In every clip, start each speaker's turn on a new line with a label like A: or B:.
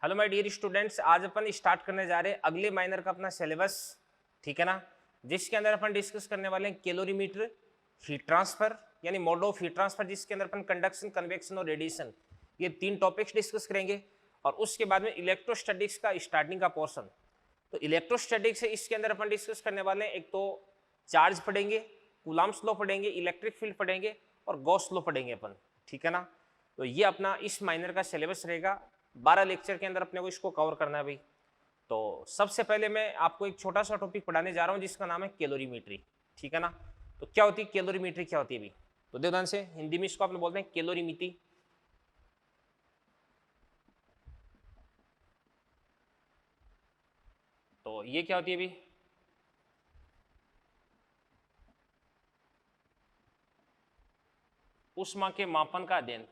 A: Hello my dear students, आज अपन start करने जा रहे हैं अगले माइनर का अपना सिलेबस, ठीक है ना, जिसके अंदर अपन डिस्कस करने वाले हैं कैलोरीमीटर, हीट ट्रांसफर यानी मोड ऑफ हीट ट्रांसफर, जिसके अंदर अपन कंडक्शन, कन्वेक्शन और रेडिएशन ये 3 टॉपिक्स डिस्कस करेंगे। और उसके बाद में इलेक्ट्रोस्टैटिक्स का स्टार्टिंग का पोर्शन। तो इलेक्ट्रोस्टैटिक्स है, इसके अंदर अपन डिस्कस करने वाले हैं एक तो चार्ज पढ़ेंगे, कूलम्ब्स लॉ पढ़ेंगे, इलेक्ट्रिक फील्ड पढ़ेंगे और गॉस लॉ पढ़ेंगे अपन, ठीक है ना। तो ये अपना इस माइनर का सिलेबस रहेगा। 12 लेक्चर के अंदर अपने को इसको कवर करना है भाई। तो सबसे पहले मैं आपको एक छोटा सा टॉपिक पढ़ाने जा रहा हूँ जिसका नाम है कैलोरीमेट्री, ठीक है ना। तो क्या होती है कैलोरीमेट्री, क्या होती है भाई? तो देखो ध्यान से, हिंदी में इसको आपने बोलते हैं कैलोरीमिति। तो ये क्या होती है भाई? ऊष्मा के मापन का अध्ययन।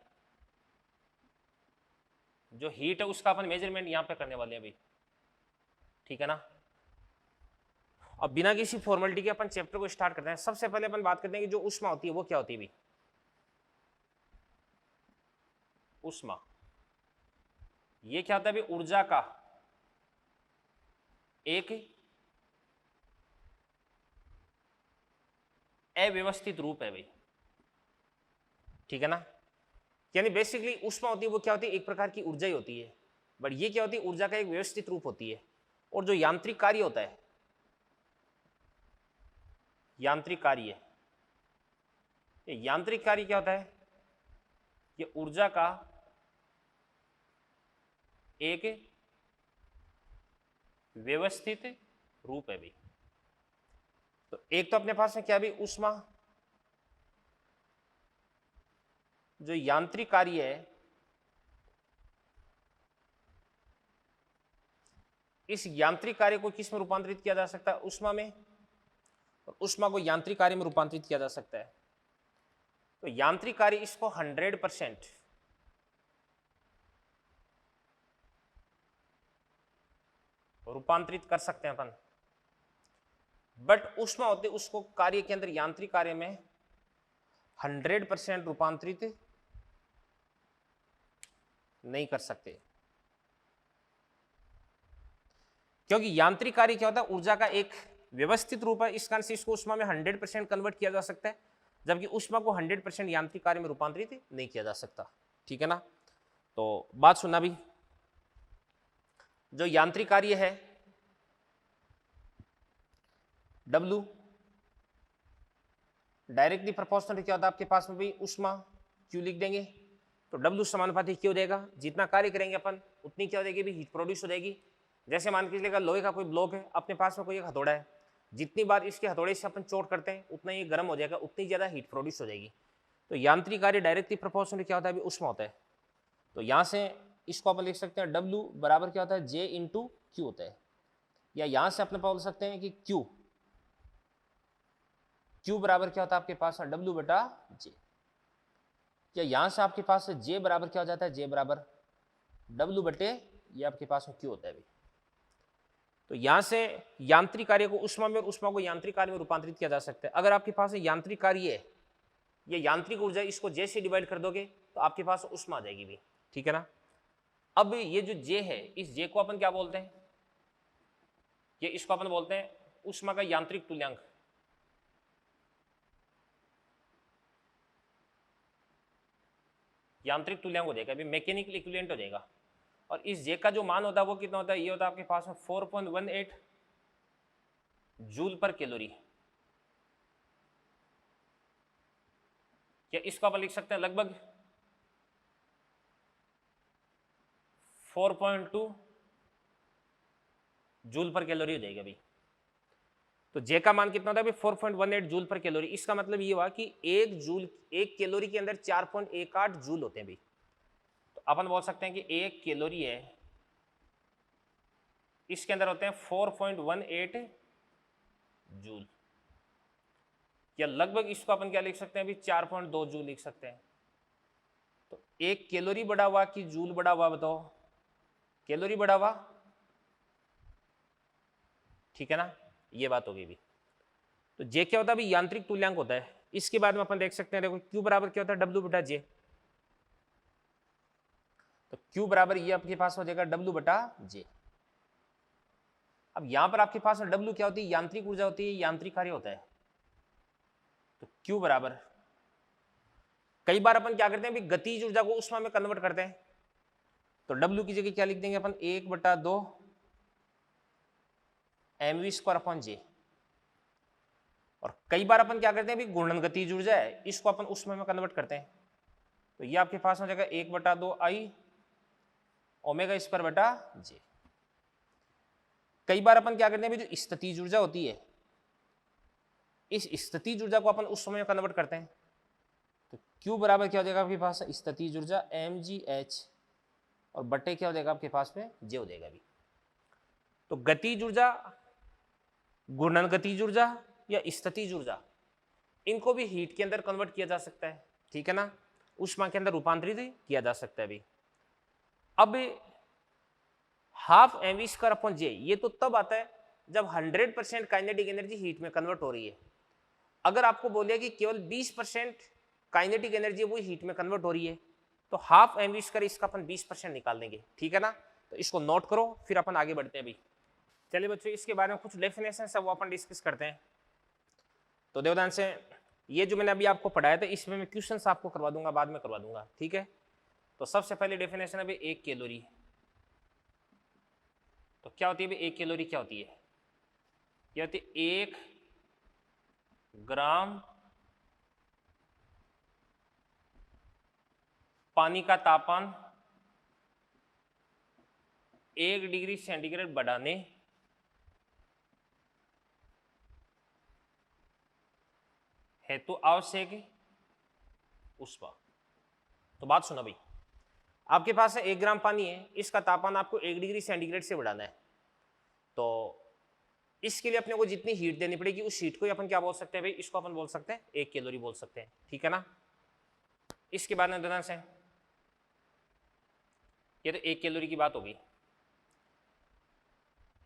A: जो हीट है उसका अपन मेजरमेंट यहाँ पे करने वाले हैं भाई, ठीक है ना। अब बिना किसी फॉर्मेलिटी के अपन चैप्टर को स्टार्ट करते हैं। सबसे पहले अपन बात करते हैं कि जो ऊष्मा होती है वो क्या होती है भाई? ऊष्मा ये क्या होता है भाई? ऊर्जा का एक अव्यवस्थित रूप है भाई, ठीक है ना। यानी बेसिकली ऊष्मा होती है वो क्या होती है? एक प्रकार की ऊर्जा ही होती है, बट ये क्या होती है? ऊर्जा का एक व्यवस्थित रूप होती है। और जो यांत्रिक कार्य होता है, यांत्रिक कार्य, ये यांत्रिक कार्य क्या होता है? ये ऊर्जा का एक व्यवस्थित रूप है भाई। तो एक तो अपने पास में क्या भी ऊष्मा, जो यांत्रिक कार्य है, इस यांत्रिक कार्य को किस में रूपांतरित किया जा सकता है? ऊष्मा में। और ऊष्मा को यांत्रिक कार्य में रूपांतरित किया जा सकता है। तो यांत्रिक कार्य इसको 100% रूपांतरित कर सकते हैं अपन, बट ऊष्मा होते उसको कार्य के अंदर, यांत्रिक कार्य में 100% रूपांतरित नहीं कर सकते, क्योंकि यांत्रिक कार्य क्या होता है? ऊर्जा का एक व्यवस्थित रूप है, इस कारण से इसको ऊष्मा में 100% कन्वर्ट किया जा सकता है, जबकि ऊष्मा को 100% यांत्रिक कार्य में रूपांतरित नहीं किया जा सकता, ठीक है ना। तो बात सुनना भी, जो यांत्रिक कार्य है W डायरेक्टली प्रोपोर्शनल क्या होता है आपके पास में भी? ऊष्मा Q लिख देंगे। तो W समानुपाती क्यों देगा? जितना कार्य करेंगे अपन उतनी क्या हो जाएगी भी? हीट प्रोड्यूस हो जाएगी। जैसे मान के चलिएगा लोहे का कोई ब्लॉक है, अपने पास में कोई एक हथौड़ा है, जितनी बार इसके हथौड़े से अपन चोट करते हैं उतना ये गर्म हो जाएगा, उतनी ज्यादा हीट प्रोड्यूस हो जाएगी। तो यांत्रिक कार्य डायरेक्टली प्रोपोर्शनल क्या होता है? ऊष्मा होता है। तो यहाँ से इसको अपन लिख सकते हैं W बराबर क्या होता है? J इंटू Q होता है। या यहाँ से अपने बोल सकते हैं कि Q बराबर क्या होता है आपके पास? W बटा J। या यहां से आपके पास J बराबर क्या हो जाता है? J बराबर W बटे ये आपके पास में Q होता है भाई। तो यहां से यांत्रिक कार्य को ऊष्मा में और ऊष्मा को यांत्रिक कार्य में रूपांतरित किया जा सकता है। अगर आपके पास यांत्रिक कार्य है, ये यांत्रिक ऊर्जा, इसको J से डिवाइड कर दोगे तो आपके पास ऊष्मा आ जाएगी भी, ठीक है ना। अब ये जो J है, इस J को अपन क्या बोलते हैं? ये इसको अपन बोलते हैं ऊष्मा का यांत्रिक तुल्यांक। यांत्रिक तुल्यांक हो जाएगा, मैकेनिकल इक्विवेलेंट हो जाएगा। और इस J का जो मान होता है वो कितना होता है? ये होता है आपके पास में 4.18 जूल पर कैलोरी। या इसको अपन लिख सकते हैं लगभग 4.2 जूल पर कैलोरी हो जाएगा भाई। तो J का मान कितना होता है? 4.18 जूल पर कैलोरी। इसका मतलब ये हुआ कि एक कैलोरी के अंदर 4.18 जूल होते हैं भाई। तो अपन बोल सकते हैं कि एक कैलोरी है, इसके अंदर होते हैं 4.18 जूल। या लगभग इसको अपन क्या लिख सकते हैं अभी? 4.2 जूल लिख सकते हैं। तो एक कैलोरी बड़ा हुआ कि जूल बड़ा हुआ? बताओ। कैलोरी बड़ा हुआ, ठीक है ना, ये बात होगी भी। तो J क्या होता है अभी? यांत्रिक तुल्यांक होता है। इसके बाद में अपन देख सकते हैं, देखो Q बराबर क्या होता है? W बटा J। तो Q बराबर ये आपके पास हो जाएगा W बटा J। अब यहां पर आपके पास W क्या होती है, यांत्रिक ऊर्जा होती है, यांत्रिक कार्य होता है। तो Q बराबर, कई बार अपन क्या करते हैं, गतिज ऊर्जा को ऊष्मा में कन्वर्ट करते हैं, तो W की जगह क्या लिख देंगे अपन, 1/2 mv²/J। और कई बार अपन क्या करते हैं, घूर्णन गतिज ऊर्जा है, इसको अपन ऊष्मा में कन्वर्ट करते हैं, तो ये आपके पास हो जाएगा 1/2 I ω²/J। कई बार अपन क्या करते हैं, जो स्थितिज ऊर्जा होती है, इस स्थितिज ऊर्जा को अपन उस समय में कन्वर्ट करते हैं, तो Q बराबर क्या हो जाएगा आपके पास, स्थितिज ऊर्जा mgh, और बटे क्या हो जाएगा आपके पास में, J हो जाएगा अभी। तो गतिज ऊर्जा, घूर्णन गतिज ऊर्जा या स्थितिज ऊर्जा, इनको भी हीट के अंदर कन्वर्ट किया जा सकता है, ठीक है ना, ऊष्मा के अंदर रूपांतरित किया जा सकता है अभी। अब 12 mv²/J ये तो तब आता है जब 100% काइनेटिक एनर्जी हीट में कन्वर्ट हो रही है। अगर आपको बोले कि केवल 20% काइनेटिक एनर्जी वो हीट में कन्वर्ट हो रही है, तो 12 mv², इसका अपन 20% निकाल देंगे, ठीक है ना। तो इसको नोट करो, फिर अपन आगे बढ़ते हैं अभी। चलिए बच्चों, इसके बारे में कुछ डेफिनेशन सब वो अपन डिस्कस करते हैं। तो देवदान से ये जो मैंने अभी आपको पढ़ाया था, इसमें मैं क्वेश्चंस आपको करवा दूंगा, बाद में करवा दूंगा, ठीक है। तो सबसे पहले डेफिनेशन अभी 1 कैलोरी। तो क्या होती है 1 कैलोरी, क्या होती है, ये होती है 1 ग्राम पानी का तापमान 1 डिग्री सेंटीग्रेड बढ़ाने हेतु आवश्यक ऊष्मा। तो बात सुनो भाई, आपके पास 1 ग्राम पानी है, इसका तापमान आपको 1 डिग्री सेंटीग्रेड से बढ़ाना है, तो इसके लिए अपने को जितनी हीट देनी पड़ेगी, उस हीट को अपन क्या बोल सकते हैं भाई, इसको अपन बोल सकते हैं 1 कैलोरी बोल सकते हैं, ठीक है ना। इसके बाद में ध्यान से, ये तो 1 कैलोरी की बात होगी।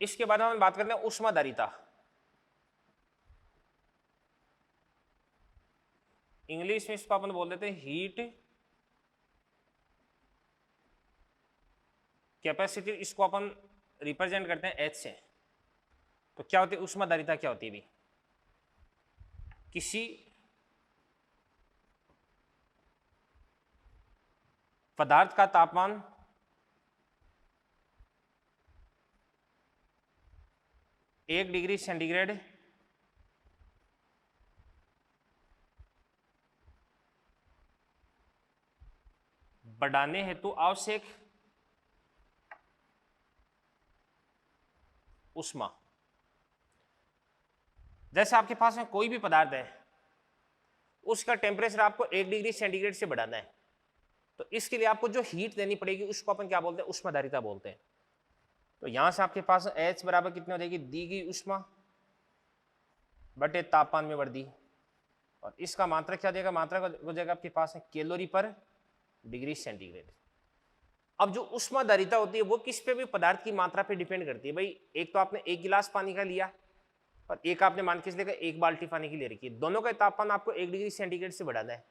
A: इसके बाद हम बात करते हैं ऊष्माधारिता। इंग्लिश में इसको अपन बोल देते हैं हीट कैपेसिटी, इसको अपन रिप्रेजेंट करते हैं H से। तो क्या होती है ऊष्माधारिता, क्या होती है भी, किसी पदार्थ का तापमान एक डिग्री सेंटीग्रेड बढ़ाने हेतु आवश्यक ऊष्मा। जैसे आपके पास में कोई भी पदार्थ है, उसका टेम्परेचर आपको 1 डिग्री सेंटीग्रेड से बढ़ाना है, तो इसके लिए आपको जो हीट देनी पड़ेगी उसको अपन क्या बोलते हैं, ऊष्माधारिता बोलते हैं। तो यहां से आपके पास H बराबर कितनी हो जाएगी, दी गई ऊष्मा बटे तापमान में वृद्धि, और इसका मात्रक क्या देगा, मात्रक हो जाएगा आपके पास है कैलोरी पर डिग्री सेंटीग्रेड। अब जो ऊष्माधारिता होती है वो किस पे भी, पदार्थ की मात्रा पे डिपेंड करती है भाई। एक तो आपने 1 गिलास पानी का लिया और एक आपने मान के चलिए 1 बाल्टी पानी की ले रखी है, दोनों का तापमान आपको 1 डिग्री सेंटीग्रेड से बढ़ाना है।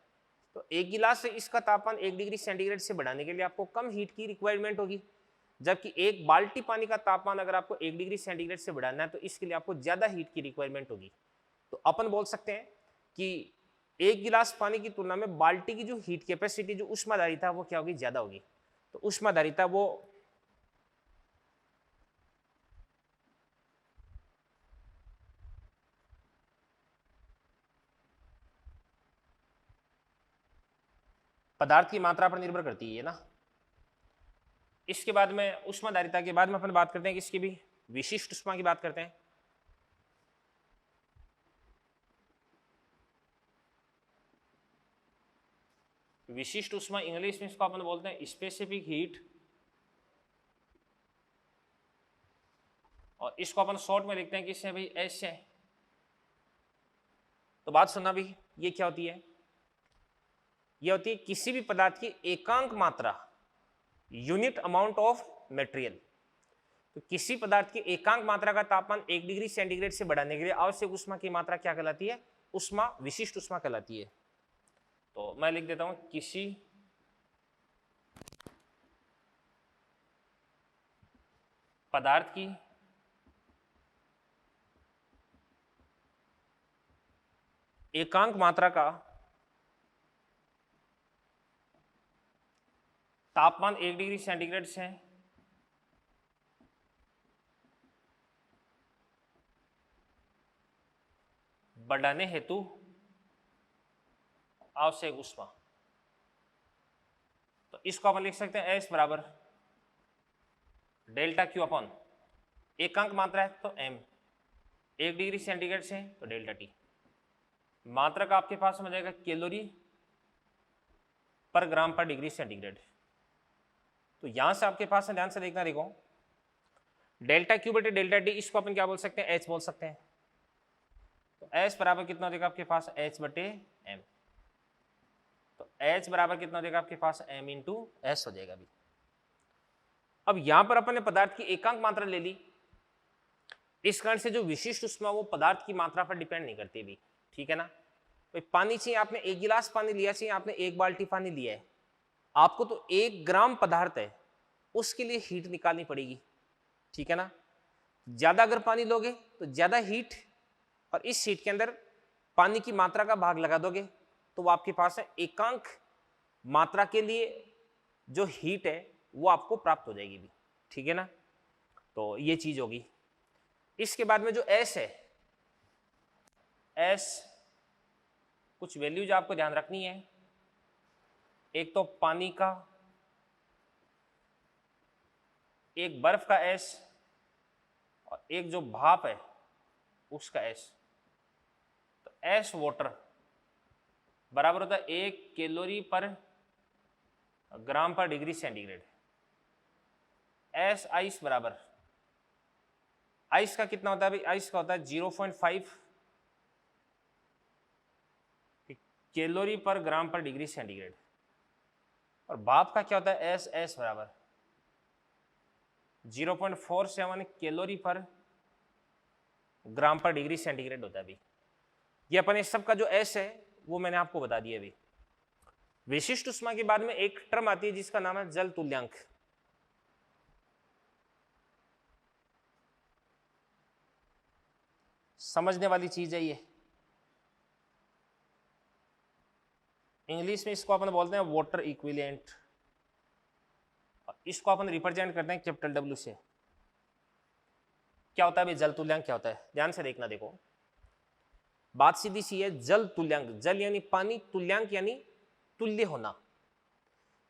A: तो 1 गिलास से इसका तापमान 1 डिग्री सेंटीग्रेड से बढ़ाने के लिए आपको कम हीट की रिक्वायरमेंट होगी, जबकि 1 बाल्टी पानी का तापमान अगर आपको 1 डिग्री सेंटीग्रेड से बढ़ाना है तो इसके लिए आपको ज्यादा हीट की रिक्वायरमेंट होगी। तो अपन बोल सकते हैं कि 1 गिलास पानी की तुलना में बाल्टी की जो हीट कैपेसिटी, जो ऊष्माधारिता वो क्या होगी, ज्यादा होगी। तो ऊष्माधारिता वो पदार्थ की मात्रा पर निर्भर करती है ना। इसके बाद में ऊष्माधारिता के बाद में अपन बात करते हैं किसकी भी, विशिष्ट ऊष्मा की बात करते हैं। विशिष्ट ऊष्मा इंग्लिश में इसको अपन बोलते हैं स्पेसिफिक हीट, और इसको अपन शॉर्ट में लिखते हैं किससे भाई, एस से। तो बात सुनना भी, ये क्या होती है, ये होती है किसी भी पदार्थ की एकांक मात्रा, यूनिट अमाउंट ऑफ मटेरियल। तो किसी पदार्थ की एकांक मात्रा का तापमान 1 डिग्री सेंटीग्रेड से बढ़ाने के लिए आवश्यक ऊष्मा की मात्रा क्या कहलाती है, ऊष्मा, विशिष्ट ऊष्मा कहलाती है। तो मैं लिख देता हूं किसी पदार्थ की एकांक मात्रा का तापमान 1 डिग्री सेंटीग्रेड से बढ़ाने हेतु आवश्यक ऊष्मा। तो इसको अपन लिख सकते हैं एस बराबर डेल्टा क्यू अपॉन, एकांक मात्रा है तो एम, 1 डिग्री सेंटीग्रेड से तो डेल्टा टी। मात्रा का आपके पास में जाएगा कैलोरी पर ग्राम पर डिग्री सेंटीग्रेड। तो यहां से आपके पास ध्यान से देखना, देखो डेल्टा क्यू बटे डेल्टा टी, इसको अपन क्या बोल सकते हैं, एच बोल सकते हैं। तो एच बराबर कितना देगा आपके पास, एच बटे एम। तो एच बराबर कितना देगा आपके पास, एम इंटू एस हो जाएगा अभी। अब यहां पर अपन ने पदार्थ की एकांक मात्रा ले ली, इस कारण से जो विशिष्ट ऊष्मा वो पदार्थ की मात्रा पर डिपेंड नहीं करती भी, ठीक है ना। भाई पानी चाहिए, आपने 1 गिलास पानी लिया, चाहिए आपने 1 बाल्टी पानी लिया है, आपको तो 1 ग्राम पदार्थ है, उसके लिए हीट निकालनी पड़ेगी, ठीक है ना। ज्यादा अगर पानी लोगे तो ज्यादा हीट, और इस हीट के अंदर पानी की मात्रा का भाग लगा दोगे तो वो आपके पास है एकांक मात्रा के लिए जो हीट है वो आपको प्राप्त हो जाएगी भी, ठीक है ना। तो ये चीज होगी। इसके बाद में जो एस है, एस कुछ वैल्यूज आपको ध्यान रखनी है। एक तो पानी का, एक बर्फ का एस, और एक जो भाप है उसका एस। तो एस वाटर बराबर होता है 1 कैलोरी पर ग्राम पर डिग्री सेंटीग्रेड। एस आइस बराबर, आइस का कितना होता है भाई, आइस का होता है 0.5 कैलोरी पर ग्राम पर डिग्री सेंटीग्रेड। और भाप का क्या होता है, एस एस बराबर 0.47 कैलोरी पर ग्राम पर डिग्री सेंटीग्रेड होता है अभी। ये अपन इस सब का जो एस है वो मैंने आपको बता दिया अभी। विशिष्ट ऊष्मा के बाद में एक टर्म आती है जिसका नाम है जल तुल्यांक। समझने वाली चीज है ये। इंग्लिश में इसको अपन बोलते हैं वाटर इक्विवेलेंट, इसको अपन रिप्रेजेंट करते हैं कैपिटल डब्ल्यू से। क्या होता है भाई जल तुल्यांक, क्या होता है, ध्यान से देखना। देखो बात सीधी सी है, जल तुल्यांक, जल यानी पानी, तुल्यांक यानी तुल्य होना,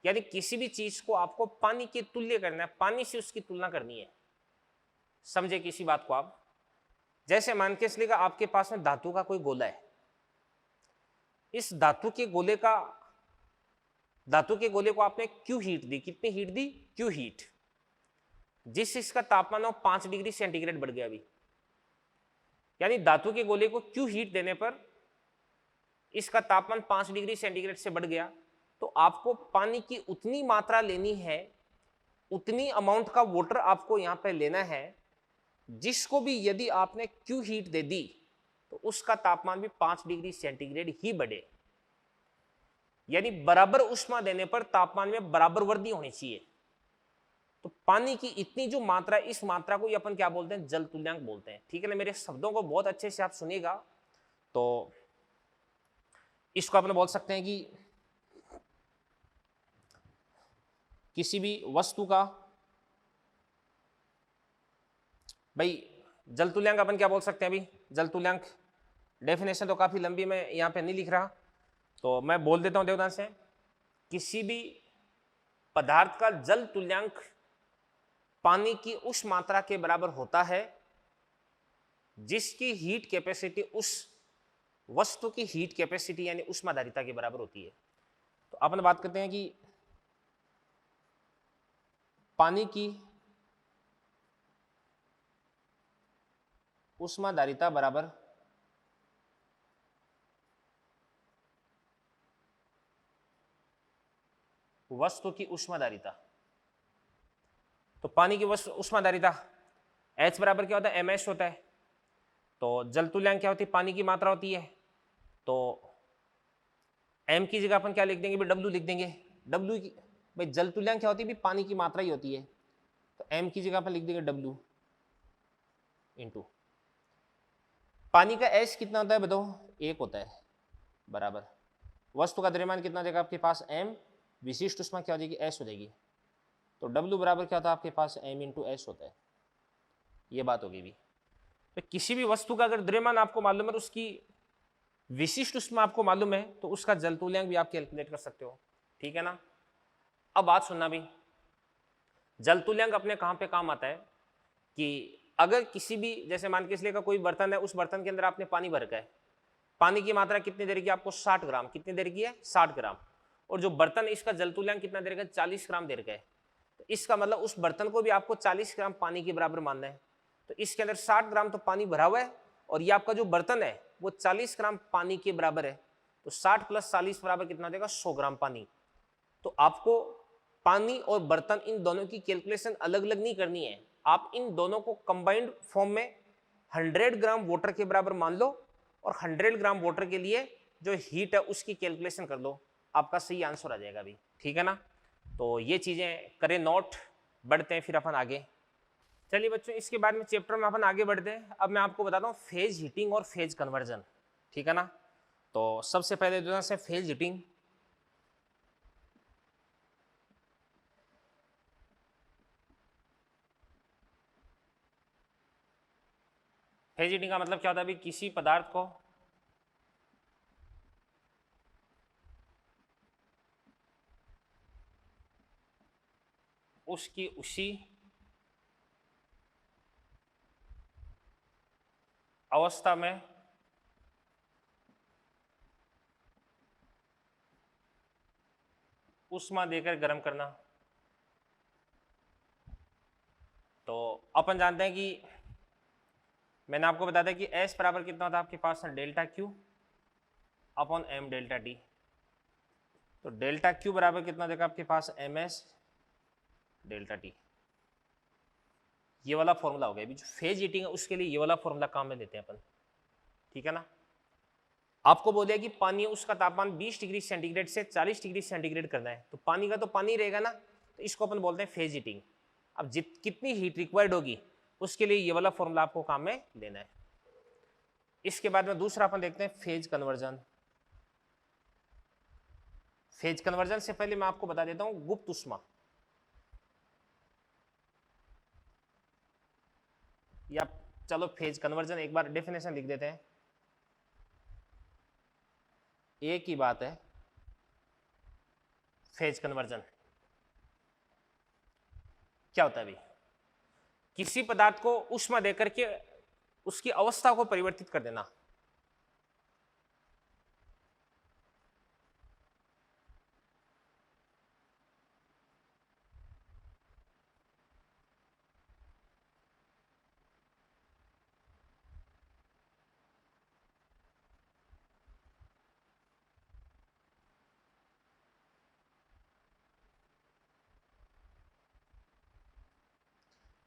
A: यानी किसी भी चीज को आपको पानी के तुल्य करना है, पानी से उसकी तुलना करनी है। समझे किसी बात को आप, जैसे मान के चलिएगा आपके पास में धातु का कोई गोला है, इस धातु के गोले को आपने क्यू हीट दी, कितनी हीट दी, क्यू हीट, जिस इसका तापमान 5 डिग्री सेंटीग्रेड बढ़ गया अभी। यानी धातु के गोले को क्यू हीट देने पर इसका तापमान 5 डिग्री सेंटीग्रेड से बढ़ गया, तो आपको पानी की उतनी मात्रा लेनी है, उतनी अमाउंट का वाटर आपको यहां पे लेना है, जिसको भी यदि आपने क्यू हीट दे दी तो उसका तापमान भी 5 डिग्री सेंटीग्रेड ही बढ़े। यानी बराबर उष्मा देने पर तापमान में बराबर वृद्धि होनी चाहिए। तो पानी की इतनी जो मात्रा, इस मात्रा को अपन क्या बोलते हैं, जल तुल्यांक बोलते हैं, ठीक है ना। मेरे शब्दों को बहुत अच्छे से आप सुनिएगा। तो इसको अपन बोल सकते हैं कि किसी भी वस्तु का, भाई जल तुल्यांक अपन क्या बोल सकते हैं अभी, जल तुल्यांक डेफिनेशन तो काफी लंबी, मैं यहां पे नहीं लिख रहा, तो मैं बोल देता हूं देवदान से। किसी भी पदार्थ का जल तुल्यांक पानी की उस मात्रा के बराबर होता है जिसकी हीट कैपेसिटी उस वस्तु की हीट कैपेसिटी यानी ऊष्माधारिता के बराबर होती है। तो अपन बात करते हैं कि पानी की ऊष्माधारिता बराबर वस्तु की ऊष्माधारिता। तो पानी की ऊष्माधारिता H बराबर क्या होता है, mh होता है। तो जल तुल्यांक क्या होती है, पानी की मात्रा होती है। तो m की जगह अपन क्या लिख देंगे, W लिख देंगे। W की भाई जल तुल्यांक क्या होती है, भी पानी की मात्रा ही होती है। तो m की जगह पर लिख देंगे W इंटू पानी का S कितना होता है बताओ, 1 होता है, बराबर वस्तु का द्रव्यमान कितना देगा आपके पास m, विशिष्ट उष्मा क्या हो जाएगी S हो जाएगी, तो W बराबर क्या होता है आपके पास m इंटू S होता है। ये बात होगी भी। तो किसी भी वस्तु का अगर द्रव्यमान आपको मालूम है, उसकी विशिष्ट उष्मा आपको मालूम है, तो उसका जल तुल्यांक भी आप कैलकुलेट कर सकते हो, ठीक है ना। अब बात सुनना भी, जल तुल्यांक अपने कहां पे काम आता है कि अगर किसी भी, जैसे मान के इसलिए का कोई बर्तन है, उस बर्तन के अंदर आपने पानी भर का है, पानी की मात्रा कितनी देर की आपको 60 ग्राम, कितनी देर की है 60 ग्राम, और जो बर्तन इसका जल तुल्यांक कितना देर का 40 ग्राम देर का है, तो इसका मतलब उस बर्तन को भी आपको 40 ग्राम पानी के बराबर मानना है। तो इसके अंदर 60 ग्राम तो पानी भरा हुआ है और ये आपका जो बर्तन है वो 40 ग्राम पानी के बराबर है, तो 60 प्लस 40 बराबर कितना देगा 100 ग्राम पानी। तो आपको पानी और बर्तन इन दोनों की कैलकुलेशन अलग अलग नहीं करनी है, आप इन दोनों को कंबाइंड फॉर्म में 100 ग्राम वाटर के बराबर मान लो और 100 ग्राम वाटर के लिए जो हीट है उसकी कैलकुलेशन कर लो, आपका सही आंसर आ जाएगा अभी, ठीक है ना। तो ये चीजें करें नोट, बढ़ते हैं फिर अपन आगे। चलिए बच्चों, इसके बाद में चैप्टर में अपन आगे बढ़ते हैं। अब मैं आपको बताता हूँ फेज हीटिंग और फेज कन्वर्जन, ठीक है ना। तो सबसे पहले जो है फेज हीटिंग। फेज हीटिंग का मतलब क्या होता है, अभी किसी पदार्थ को उसकी उसी अवस्था में उष्मा देकर गर्म करना। तो अपन जानते हैं कि मैंने आपको बताया था कि S बराबर कितना होता है आपके पास delta Q upon M delta T। तो डेल्टा Q बराबर कितना देगा आपके पास MS डेल्टा T। ये वाला फॉर्मूला हो गया। अभी जो फेज हीटिंग है उसके लिए ये वाला फॉर्मूला काम में लेते हैं अपन, ठीक है ना। आपको बोल दिया कि पानी उसका तापमान 20 डिग्री सेंटीग्रेड से 40 डिग्री सेंटीग्रेड करना है, तो पानी का तो पानी रहेगा ना, तो इसको अपन बोलते हैं फेज हीटिंग। अब कितनी हीट रिक्वायर्ड होगी उसके लिए ये वाला फॉर्मूला आपको काम में लेना है। इसके बाद में दूसरा अपन देखते हैं फेज कन्वर्जन। फेज कन्वर्जन से पहले मैं आपको बता देता हूं गुप्त उष्मा, या चलो फेज कन्वर्जन एक बार डेफिनेशन लिख देते हैं। एक ही बात है, फेज कन्वर्जन क्या होता है अभी, किसी पदार्थ को उष्मा देकर के उसकी अवस्था को परिवर्तित कर देना।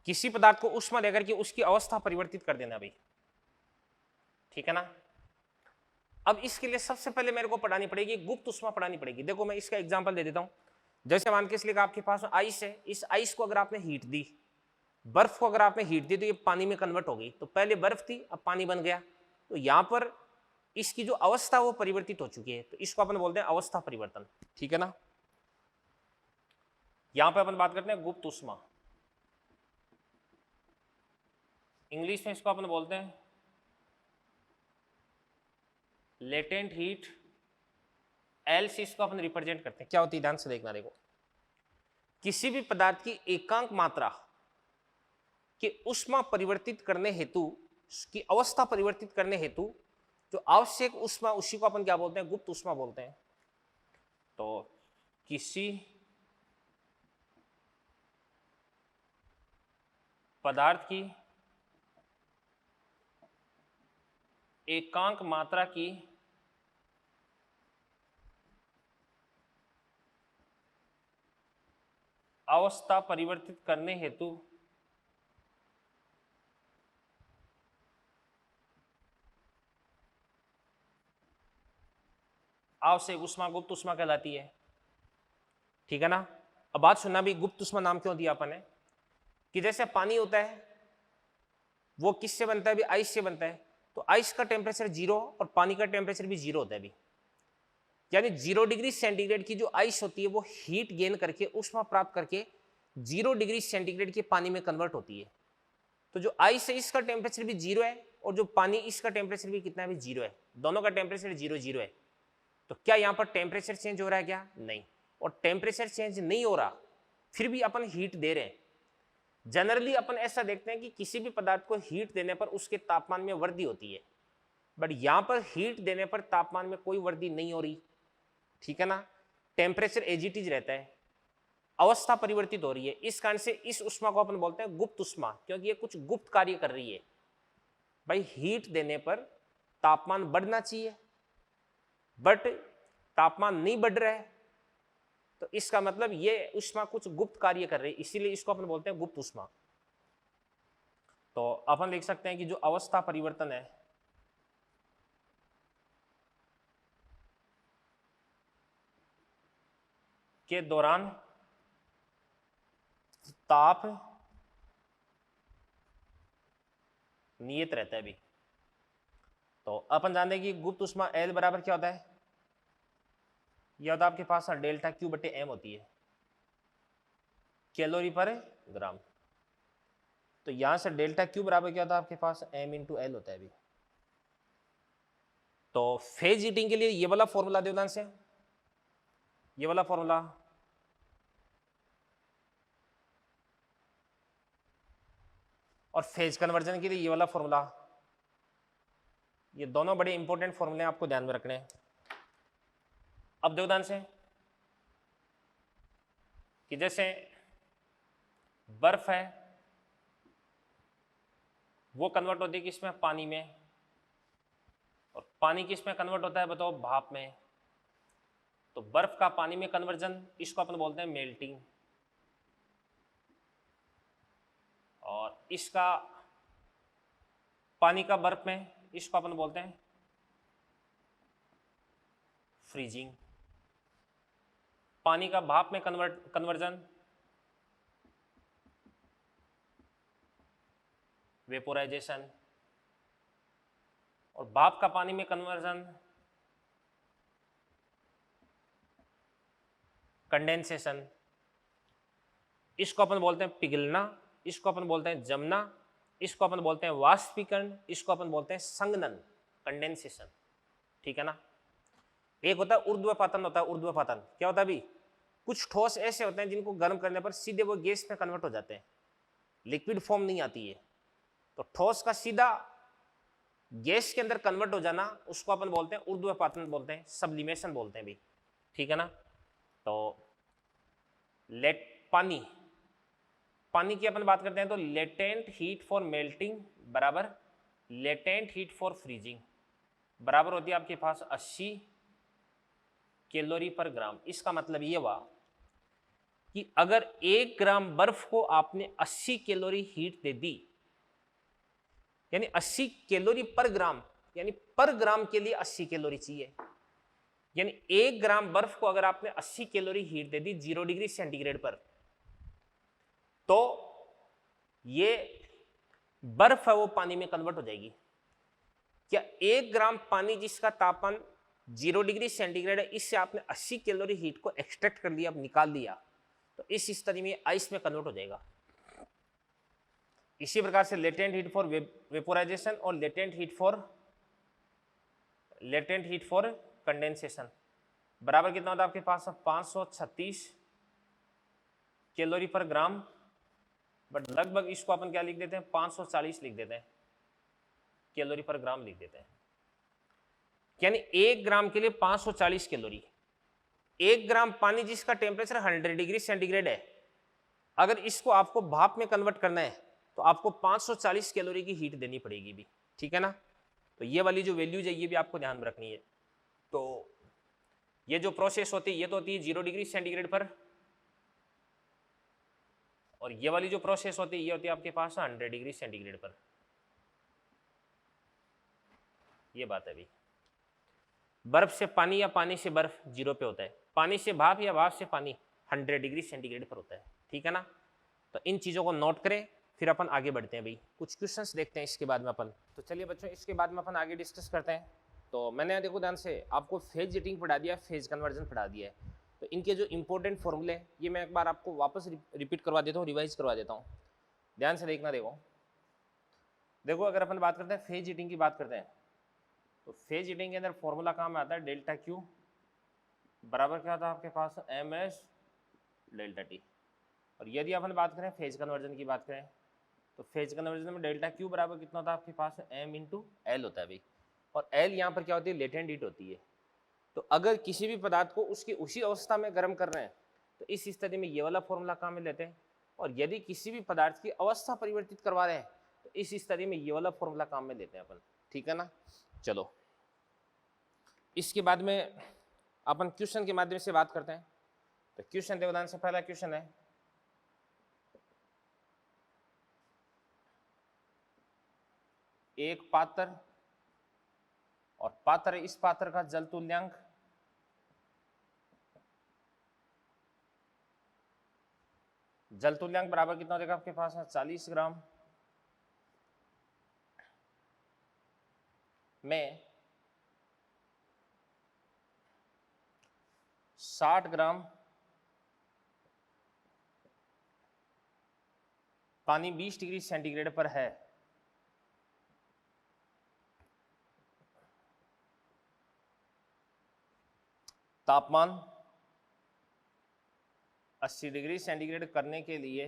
A: किसी पदार्थ को उष्मा देकर के उसकी अवस्था परिवर्तित कर देना भाई, ठीक है ना। अब इसके लिए सबसे पहले मेरे को पढ़ानी पड़ेगी गुप्त उष्मा पढ़ानी पड़ेगी। देखो मैं इसका एग्जांपल दे देता हूं, जैसे मान के इसलिए आपके पास आइस है, इस आइस को अगर आपने हीट दी, बर्फ को अगर आपने हीट दी तो ये पानी में कन्वर्ट हो गई, तो पहले बर्फ थी अब पानी बन गया, तो यहां पर इसकी जो अवस्था वो परिवर्तित हो चुकी है, तो इसको अपन बोलते हैं अवस्था परिवर्तन, ठीक है ना। यहां पर अपन बात करते हैं गुप्त उष्मा, इंग्लिश में इसको अपन बोलते हैं लेटेंट हीट, एल्स इसको अपन रिप्रेजेंट करते हैं। क्या होती है ध्यान से देखना, देखो किसी भी पदार्थ की एकांक मात्रा कि उष्मा परिवर्तित करने हेतु, की अवस्था परिवर्तित करने हेतु जो आवश्यक उष्मा, उसी को अपन क्या बोलते हैं गुप्त उष्मा बोलते हैं। तो किसी पदार्थ की एकांक मात्रा की अवस्था परिवर्तित करने हेतु आवश्यक उष्मा गुप्त उष्मा कहलाती है, ठीक है ना। अब बात सुनना भी, गुप्त उष्मा नाम क्यों दिया अपन ने, कि जैसे पानी होता है वो किससे बनता है? अभी आइस से बनता है। तो आइस का टेम्परेचर 0 और पानी का टेम्परेचर भी 0 होता है अभी, यानी 0 डिग्री सेंटीग्रेड की जो आइस होती है वो हीट गेन करके, ऊष्मा प्राप्त करके 0 डिग्री सेंटीग्रेड के पानी में कन्वर्ट होती है। तो जो आइस है इसका टेम्परेचर भी 0 है और जो पानी इसका टेम्परेचर भी कितना है? भी 0 है। दोनों का टेम्परेचर 0 है। तो क्या यहाँ पर टेम्परेचर चेंज हो रहा है? क्या नहीं। और टेम्परेचर चेंज नहीं हो रहा फिर भी अपन हीट दे रहे हैं। जनरली अपन ऐसा देखते हैं कि किसी भी पदार्थ को हीट देने पर उसके तापमान में वृद्धि होती है, बट यहां पर हीट देने पर तापमान में कोई वृद्धि नहीं हो रही, ठीक है ना। टेम्परेचर एज इट इज रहता है, अवस्था परिवर्तित हो रही है। इस कारण से इस उष्मा को अपन बोलते हैं गुप्त उष्मा, क्योंकि ये कुछ गुप्त कार्य कर रही है। भाई हीट देने पर तापमान बढ़ना चाहिए बट तापमान नहीं बढ़ रहा है, तो इसका मतलब ये उष्मा कुछ गुप्त कार्य कर रही है, इसीलिए इसको अपन बोलते हैं गुप्त उष्मा। तो अपन लिख सकते हैं कि जो अवस्था परिवर्तन है के दौरान ताप नियत रहता है अभी। तो अपन जानते हैं कि गुप्त उष्मा L बराबर क्या होता है? यह होता है आपके पास डेल्टा Q बटे M होती है, कैलोरी पर ग्राम। तो यहां से डेल्टा Q बराबर क्या होता है आपके पास? M इंटू L होता है अभी। तो फेज हीटिंग के लिए ये वाला फॉर्मूला दे ध्यान से, ये वाला फॉर्मूला, और फेज कन्वर्जन के लिए ये वाला फॉर्मूला। ये दोनों बड़े इंपॉर्टेंट फॉर्मूले आपको ध्यान में रखने हैं। अब दो ध्यान से कि जैसे बर्फ है वो कन्वर्ट होती है किसमें? पानी में। और पानी किसमें कन्वर्ट होता है बताओ? भाप में। तो बर्फ का पानी में कन्वर्जन, इसको अपन बोलते हैं मेल्टिंग। और इसका पानी का बर्फ में, इसको अपन बोलते हैं फ्रीजिंग। पानी का भाप में कन्वर्जन वेपोराइजेशन। और भाप का पानी में कन्वर्जन कंडेंसेशन। इसको अपन बोलते हैं पिघलना, इसको अपन बोलते हैं जमना, इसको अपन बोलते हैं वाष्पीकरण, इसको अपन बोलते हैं संघनन, कंडेंसेशन, ठीक है ना। एक होता है ऊर्ध्वपातन, होता है ऊर्ध्वपातन। क्या होता है अभी? कुछ ठोस ऐसे होते हैं जिनको गर्म करने पर सीधे वो गैस में कन्वर्ट हो जाते हैं, लिक्विड फॉर्म नहीं आती है। तो ठोस का सीधा गैस के अंदर कन्वर्ट हो जाना उसको अपन बोलते हैं ऊर्ध्वपातन बोलते हैं, सब्लिमेशन बोलते हैं भी, ठीक है ना। तो पानी की अपन बात करते हैं तो लेटेंट हीट फॉर मेल्टिंग बराबर लेटेंट हीट फॉर फ्रीजिंग बराबर होती है आपके पास 80 कैलोरी पर ग्राम। इसका मतलब ये हुआ कि अगर 1 ग्राम बर्फ को आपने 80 कैलोरी हीट दे दी, यानी 80 कैलोरी पर ग्राम, यानी पर ग्राम के लिए 80 कैलोरी चाहिए। यानी 1 ग्राम बर्फ को अगर आपने 80 कैलोरी हीट दे दी 0 डिग्री सेंटीग्रेड पर, तो ये बर्फ है वो पानी में कन्वर्ट हो जाएगी। क्या 1 ग्राम पानी जिसका तापमान 0 डिग्री सेंटीग्रेड है, इससे आपने 80 कैलोरी हीट को एक्सट्रैक्ट कर लिया, निकाल दिया, तो इस स्थिति में आइस में कन्वर्ट हो जाएगा। इसी प्रकार से लेटेंट हीट फॉर वेपोराइजेशन और लेटेंट हीट फॉर कंडेंसेशन बराबर कितना होता है आपके पास? 536 कैलोरी पर ग्राम, बट लगभग इसको अपन क्या लिख देते हैं? 540 लिख देते हैं, कैलोरी पर ग्राम लिख देते हैं। यानी 1 ग्राम के लिए 540 कैलोरी। 1 ग्राम पानी जिसका टेम्परेचर 100 डिग्री सेंटीग्रेड है, अगर इसको आपको भाप में कन्वर्ट करना है तो आपको 540 कैलोरी की हीट देनी पड़ेगी भी, ठीक है ना। तो ये वाली जो वैल्यूज है ये भी आपको ध्यान में रखनी है। तो ये जो प्रोसेस होती है ये तो होती है 0 डिग्री सेंटीग्रेड पर, और ये वाली जो प्रोसेस होती है ये होती है आपके पास 100 डिग्री सेंटीग्रेड पर। ये बात है अभी। बर्फ से पानी या पानी से बर्फ 0 पे होता है, पानी से भाप या भाप से पानी 100 डिग्री सेंटीग्रेड पर होता है, ठीक है ना। तो इन चीज़ों को नोट करें, फिर अपन आगे बढ़ते हैं भाई, कुछ क्वेश्चंस देखते हैं इसके बाद में अपन। तो चलिए बच्चों, इसके बाद में अपन आगे डिस्कस करते हैं। तो मैंने देखो ध्यान से आपको फेज हीटिंग पढ़ा दिया, फेज कन्वर्जन पढ़ा दिया है। तो इनके जो इंपॉर्टेंट फॉर्मूले हैं ये मैं एक बार आपको वापस रिपीट करवा देता हूँ, रिवाइज करवा देता हूँ, ध्यान से देखना। देखो अगर अपन बात करते हैं फेज हीटिंग की बात करते हैं, तो फेज हीटिंग के अंदर फॉर्मूला काम में आता है डेल्टा क्यू बराबर क्या था आपके पास, एम एस डेल्टा टी। और यदि अपन बात करें फेज कन्वर्जन की बात करें, तो फेज कन्वर्जन में डेल्टा क्यू बराबर कितना होता है आपके पास, एम इंटू एल होता है भाई। और एल यहाँ पर क्या होती है, लेटेंट हीट होती है। तो अगर किसी भी पदार्थ को उसकी उसी अवस्था में गर्म कर रहे हैं तो इस स्थिति में ये वाला फॉर्मूला काम में लेते हैं। और यदि किसी भी पदार्थ की अवस्था परिवर्तित करवा रहे हैं तो इस स्थिति में ये वाला फॉर्मूला काम में लेते हैं अपन, ठीक है ना। चलो इसके बाद में अपन क्वेश्चन के माध्यम से बात करते हैं। तो क्वेश्चन देवदान से पहला क्वेश्चन है, एक पात्र और पात्र, इस पात्र का जल तुल्यांक बराबर कितना हो जाएगा आपके पास है 40 ग्राम में 60 ग्राम पानी 20 डिग्री सेंटीग्रेड पर है। तापमान 80 डिग्री सेंटीग्रेड करने के लिए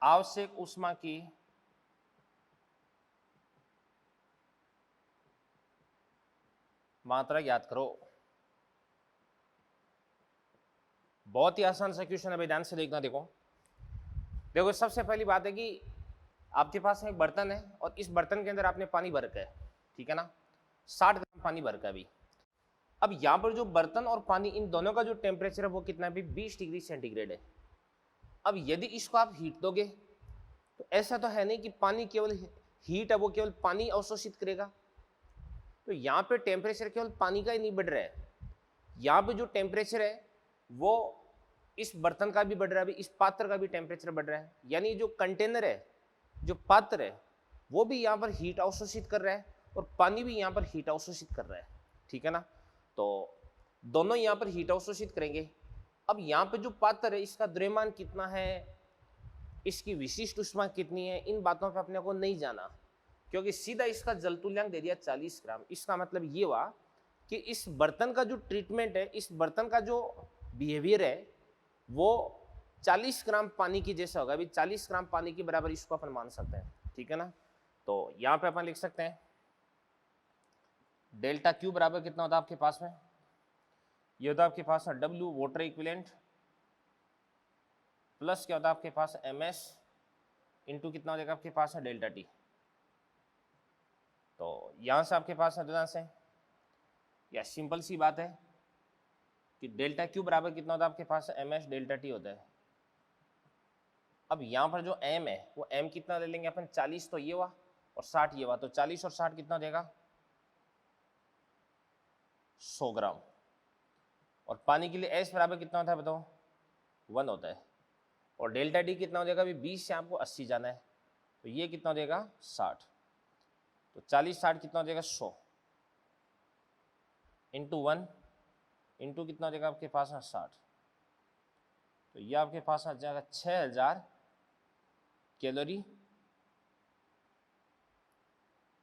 A: आवश्यक ऊष्मा की मात्रा ज्ञात करो। बहुत ही आसान सा क्वेश्चन है भाई, ध्यान से देखना। देखो सबसे पहली बात है कि आपके पास एक बर्तन है और इस बर्तन के अंदर आपने पानी भर रखा है, ठीक है ना, 60 ग्राम पानी भर रखा है अभी। अब यहाँ पर जो बर्तन और पानी इन दोनों का जो टेम्परेचर है वो कितना है, 20 डिग्री सेंटीग्रेड है। अब यदि इसको आप हीट दोगे तो ऐसा तो है नहीं कि पानी केवल हीट है, वो केवल पानी अवशोषित करेगा। तो यहाँ पे टेम्परेचर केवल पानी का ही नहीं बढ़ रहा है, यहाँ पे जो टेम्परेचर है वो इस बर्तन का भी बढ़ रहा है, अभी इस पात्र का भी टेम्परेचर बढ़ रहा है। यानी जो कंटेनर है, जो पात्र है, वो भी यहाँ पर हीट अवशोषित कर रहा है और पानी भी यहाँ पर हीट अवशोषित कर रहा है, ठीक है ना। तो दोनों यहाँ पर हीट अवशोषित करेंगे। अब यहाँ पे जो पात्र है इसका द्रव्यमान कितना है, इसकी विशिष्ट ऊष्मा कितनी है, इन बातों पे अपने को नहीं जाना, क्योंकि सीधा इसका जल तुल्यांक दे दिया 40 ग्राम। इसका मतलब ये हुआ कि इस बर्तन का जो ट्रीटमेंट है, इस बर्तन का जो बिहेवियर है वो 40 ग्राम पानी की जैसा होगा। अभी 40 ग्राम पानी के बराबर इसको अपन मान सकते हैं, ठीक है ना। तो यहाँ पे अपन लिख सकते हैं डेल्टा क्यू बराबर कितना होता है आपके पास में, ये होता है आपके पास W वाटर इक्विवेलेंट प्लस क्या होता है आपके पास MS इंटू कितना हो जाएगा आपके पास है डेल्टा टी। तो यहाँ से आपके पास है से या सिंपल सी बात है कि डेल्टा क्यू बराबर कितना होता है आपके पास MS डेल्टा टी होता है। अब यहाँ पर जो M है वो M कितना ले लेंगे अपन, 40 तो ये हुआ और 60 ये हुआ, तो 40 और 60 कितना देगा 100 ग्राम। और पानी के लिए S बराबर कितना होता है बताओ, 1 होता है। और डेल्टा डी कितना हो जाएगा, अभी 20 से आपको 80 जाना है, तो ये कितना हो जाएगा 60। तो 40 60 कितना हो जाएगा 100 इंटू 1 इंटू कितना हो जाएगा आपके पास 60, तो ये आपके पास आ जाएगा 6000 कैलोरी,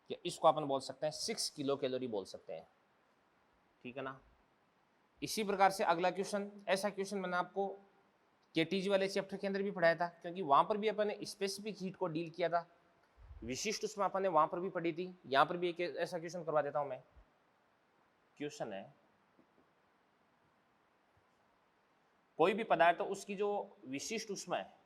A: या इसको अपन बोल सकते हैं 6 किलो कैलोरी बोल सकते हैं, ठीक है ना। इसी प्रकार से अगला क्वेश्चन, ऐसा क्वेश्चन मैंने आपको केटीजी वाले चैप्टर के अंदर भी पढ़ाया था, क्योंकि वहां पर भी अपन ने स्पेसिफिक हीट को डील किया था, विशिष्ट उसमें अपन ने वहां पर भी पढ़ी थी। यहाँ पर भी एक ऐसा क्वेश्चन करवा देता हूं मैं। क्वेश्चन है कोई भी पदार्थ उसकी जो विशिष्ट ऊष्मा है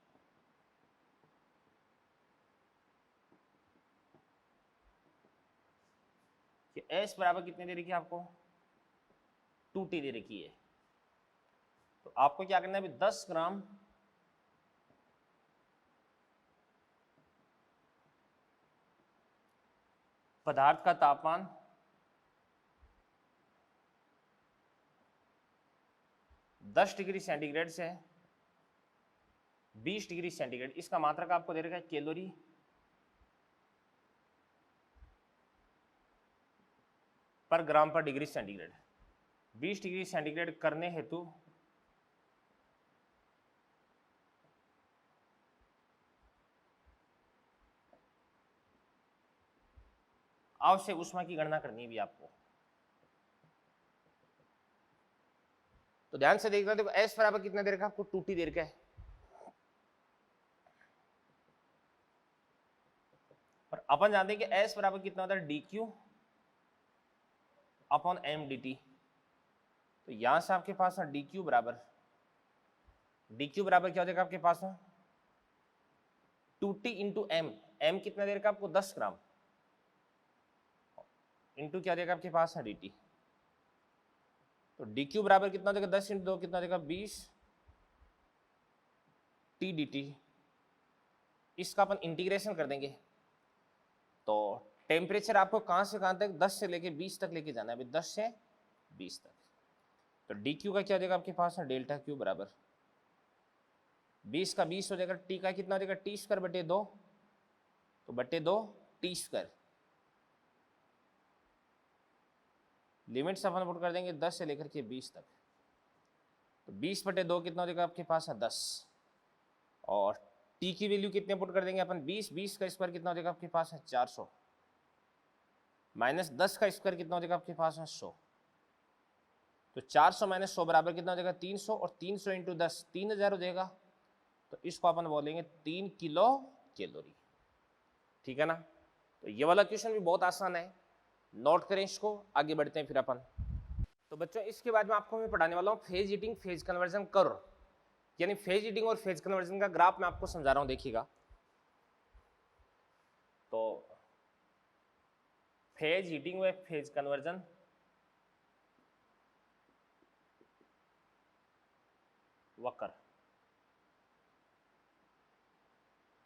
A: कि S बराबर कितने दे रखी है आपको, 2T दे रखी है। तो आपको क्या करना है, अभी 10 ग्राम पदार्थ का तापमान 10 डिग्री सेंटीग्रेड से 20 डिग्री सेंटीग्रेड, इसका मात्रक आपको दे रखा है कैलोरी पर ग्राम पर डिग्री सेंटीग्रेड। 20 डिग्री सेंटीग्रेड करने हेतु आवश्यक ऊष्मा की गणना करनी है भी आपको। तो ध्यान से देखना, देखो एस बराबर कितना दे रखा है आपको, 2t दे रखा है, और अपन जानते हैं कि एस बराबर कितना होता है dq अपॉन m dt। तो यहां से आपके पास है dq बराबर क्या हो जाएगा आपके पास में 2t इंटू m। m कितना दे रखा है आपको 10 ग्राम, इंटू क्या देगा आपके पास है dt। तो dq बराबर कितना देगा 10 इंटू 2 कितना देगा 20 t dt। इसका अपन इंटीग्रेशन कर देंगे। तो टेम्परेचर आपको कहां से कहां तक 10 से लेके 20 तक लेके जाना है, अभी 10 से 20 तक। तो dq का क्या हो जाएगा आपके पास है डेल्टा q बराबर 20 का 20 हो जाएगा, t का कितना हो जाएगा t स्क्वायर बटे 2, तो बटे 2 t स्क्वायर। लिमिट्स अपन पुट कर देंगे 10 से लेकर के 20 तक। तो 20 बटे 2 कितना हो जाएगा आपके पास है 10, और t की वैल्यू कितने पुट कर देंगे अपन 20 का स्क्वायर कितना हो जाएगा आपके पास है 400, माइनस 10 का स्क्वायर कितना हो जाएगा आपके पास है 100। तो 400 माइनस 100 बराबर कितना हो जाएगा 300, और 300 इंटू 10 3000 हो जाएगा। तो इसको अपन बोलेंगे 3 किलो कैलोरी। ठीक है ना। तो ये वाला क्वेश्चन भी बहुत आसान है, नोट करें इसको, आगे बढ़ते हैं फिर अपन। तो बच्चों इसके बाद में आपको मैं पढ़ाने वाला हूँ phase heating phase conversion curve, यानी फेज हीटिंग और फेज कन्वर्जन का ग्राफ मैं आपको समझा रहा हूँ, देखिएगा। तो फेज हीटिंग व फेज कन्वर्जन वक्र।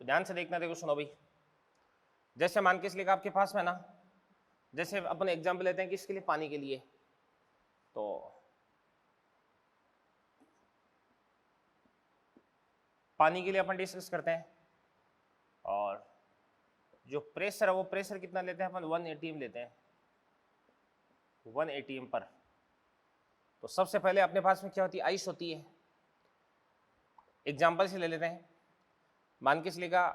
A: तो ध्यान से देखना, देखो सुनो भाई। जैसे मान के इसलिए आपके पास में ना, जैसे अपन एग्जाम्पल लेते हैं कि इसके लिए पानी के लिए, तो पानी के लिए अपन डिस्कस करते हैं, और जो प्रेशर है वो प्रेशर कितना लेते हैं अपन 1 atm लेते हैं, 1 atm पर। तो सबसे पहले अपने पास में क्या होती है, आइस होती है। एग्जाम्पल से ले लेते हैं, मान के चलेगा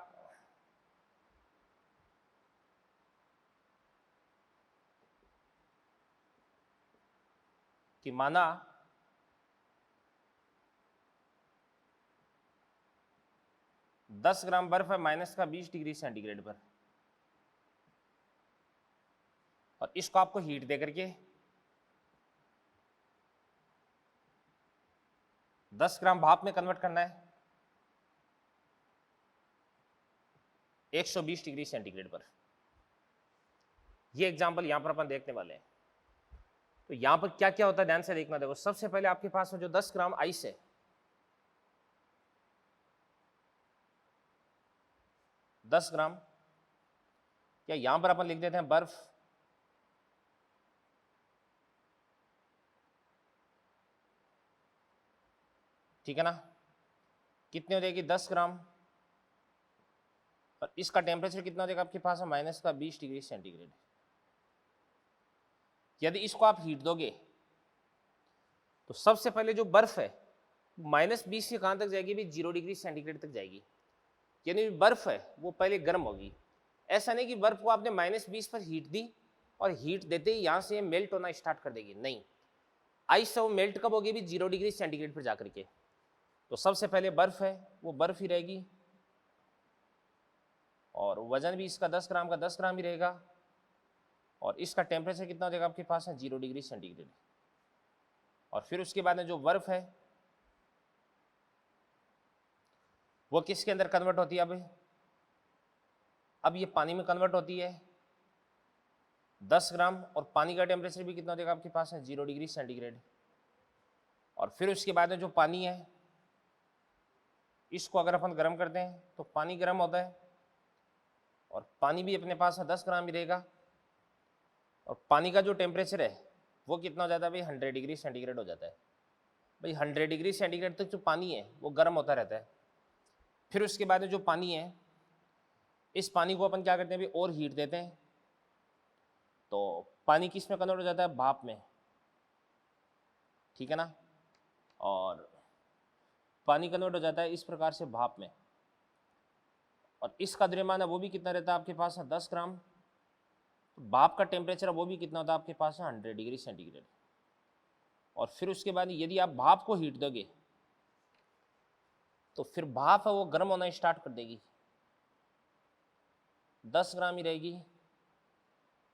A: कि माना 10 ग्राम बर्फ है माइनस का 20 डिग्री सेंटीग्रेड पर, और इसको आपको हीट दे करके 10 ग्राम भाप में कन्वर्ट करना है 120 डिग्री सेंटीग्रेड पर। ये एग्जाम्पल यहां पर अपन देखने वाले हैं। तो यहां पर क्या क्या होता है ध्यान से देखना। देखो सबसे पहले आपके पास में जो 10 ग्राम आइस है, 10 ग्राम, या यहां पर अपन लिख देते हैं बर्फ, ठीक है ना। कितनी हो जाएगी 10 ग्राम, और इसका टेम्परेचर कितना हो जाएगा आपके पास है माइनस का 20 डिग्री सेंटीग्रेड। यदि इसको आप हीट दोगे तो सबसे पहले जो बर्फ है -20 से कहां तक जाएगी भी 0 डिग्री सेंटीग्रेड तक जाएगी, यानी बर्फ है वो पहले गर्म होगी। ऐसा नहीं कि बर्फ को आपने -20 पर हीट दी और हीट देते ही यहां से मेल्ट होना स्टार्ट कर देगी, नहीं। आइस वो मेल्ट कब होगी भी 0 डिग्री सेंटीग्रेड पर जाकर के। तो सबसे पहले बर्फ है वो बर्फ ही रहेगी, और वजन भी इसका 10 ग्राम का 10 ग्राम ही रहेगा, और इसका टेम्परेचर कितना हो जाएगा आपके पास है 0 डिग्री सेंटीग्रेड। और फिर उसके बाद में जो बर्फ है वो किसके अंदर कन्वर्ट होती है, अब ये पानी में कन्वर्ट होती है 10 ग्राम, और पानी का टेम्परेचर भी कितना हो जाएगा आपके पास है 0 डिग्री सेंटीग्रेड। और फिर उसके बाद में जो पानी है इसको अगर अपन गर्म करते हैं तो पानी गर्म होता है, और पानी भी अपने पास 10 ग्राम ही रहेगा, और पानी का जो टेम्परेचर है वो कितना हो जाता है भाई 100 डिग्री सेंटीग्रेड हो जाता है। भाई 100 डिग्री सेंटीग्रेड तक जो पानी है वो गर्म होता रहता है। फिर उसके बाद में जो पानी है, इस पानी को अपन क्या करते हैं अभी और हीट देते हैं, तो पानी किस में कन्वर्ट हो जाता है, भाप में, ठीक है ना। और पानी कन्वर्ट हो जाता है इस प्रकार से भाप में, और इसका द्रव्यमान है वो भी कितना रहता है आपके पास है 10 ग्राम। तो भाप का टेम्परेचर वो भी कितना होता है आपके पास है 100 डिग्री सेंटीग्रेड। और फिर उसके बाद यदि आप भाप को हीट दोगे तो फिर भाप है वो गर्म होना स्टार्ट कर देगी, 10 ग्राम ही रहेगी,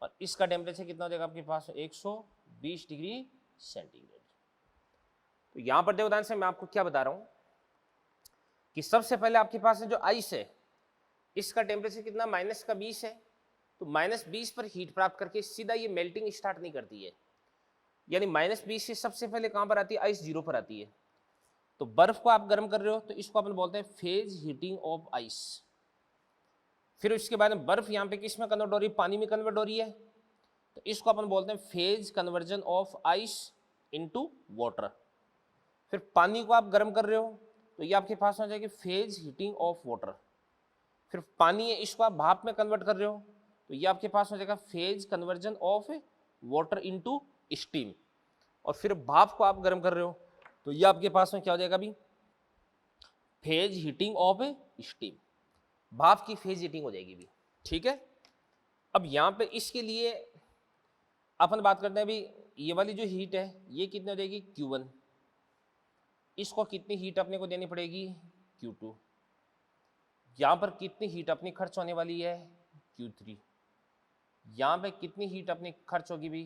A: और इसका टेम्परेचर कितना हो जाएगा आपके पास 120 डिग्री सेंटीग्रेड। तो यहां पर देखो ध्यान से, मैं आपको क्या बता रहा हूं कि सबसे पहले आपके पास जो आइस है इसका टेम्परेचर कितना -20 है। तो -20 पर हीट प्राप्त करके सीधा ये मेल्टिंग स्टार्ट नहीं करती है, यानी -20 से सबसे पहले कहां पर आती है, आइस 0 पर आती है। तो बर्फ को आप गर्म कर रहे हो तो इसको अपन बोलते हैं फेज हीटिंग ऑफ आइस। फिर उसके बाद में बर्फ यहाँ पे किस में कन्वर्ट हो रही है, पानी में कन्वर्ट हो रही है, तो इसको अपन बोलते हैं phase conversion of ice into water. फिर पानी को आप गर्म कर रहे हो तो ये आपके पास हो जाएगी फेज हीटिंग ऑफ वाटर। फिर पानी है इसको आप भाप में कन्वर्ट कर रहे हो तो ये आपके पास हो जाएगा phase conversion of water into steam. और फिर भाप को आप गर्म कर रहे हो तो ये आपके पास में क्या हो जाएगा अभी, फेज हीटिंग ऑफ स्टीम, भाप की फेज हीटिंग हो जाएगी भी, ठीक है। अब यहाँ पे इसके लिए अपन बात करते हैं अभी, ये वाली जो हीट है ये कितनी हो जाएगी Q1, इसको कितनी हीट अपने को देनी पड़ेगी Q2, यहाँ पर कितनी हीट अपनी खर्च होने वाली है Q3, यहाँ पे कितनी हीट अपनी खर्च होगी भी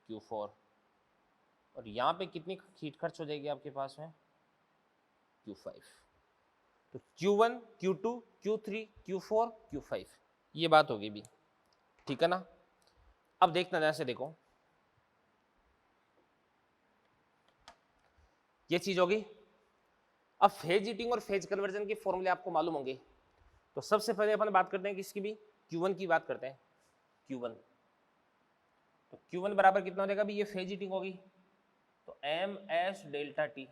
A: Q4, और यहाँ पे कितनी हीट खर्च हो जाएगी आपके पास में Q5। तो Q1, Q2, Q3, Q4, Q5, ये बात होगी भी, ठीक है ना। अब देखना ध्यान से देखो, ये चीज होगी। अब फेज हीटिंग और फेज कन्वर्जन के फॉर्मूले आपको मालूम होंगे। तो सबसे पहले अपन बात करते हैं किसकी भी, Q1 की बात करते हैं। Q1, तो Q1 बराबर कितना हो जाएगा भी, ये फेज हीटिंग होगी तो MS डेल्टा T।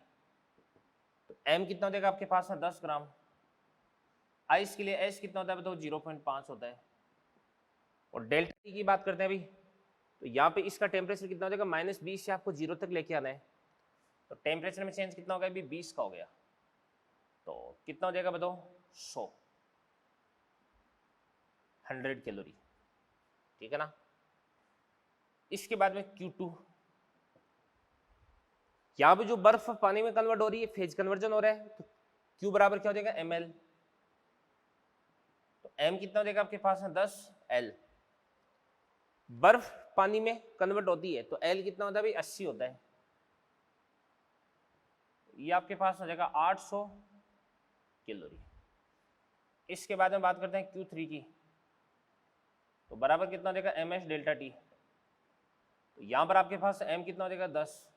A: तो M कितना हो जाएगा आपके पास है 10 ग्राम। आइस के लिए S कितना होता है बताओ 0.5 होता है। और डेल्टा T की बात करते हैं अभी, तो यहाँ पे इसका टेम्परेचर कितना हो जाएगा -20 से आपको 0 तक लेके आना है। तो टेम्परेचर में चेंज कितना हो गया अभी 20 का हो गया, तो कितना हो जाएगा बताओ 100 कैलोरी, ठीक है ना। इसके बाद में Q2, यहाँ पे जो बर्फ पानी में कन्वर्ट हो रही है, फेज कन्वर्जन हो रहा है, तो Q बराबर क्या हो जाएगा ml। तो M कितना हो जाएगा आपके पास है 10 L। बर्फ पानी में कन्वर्ट होती है तो L कितना होता है भाई 80 होता है, ये आपके पास हो जाएगा 800 कैलोरी। इसके बाद में बात करते हैं Q3 की, तो बराबर कितना हो जाएगा MS डेल्टा T। तो यहाँ पर आपके पास M कितना हो जाएगा 10।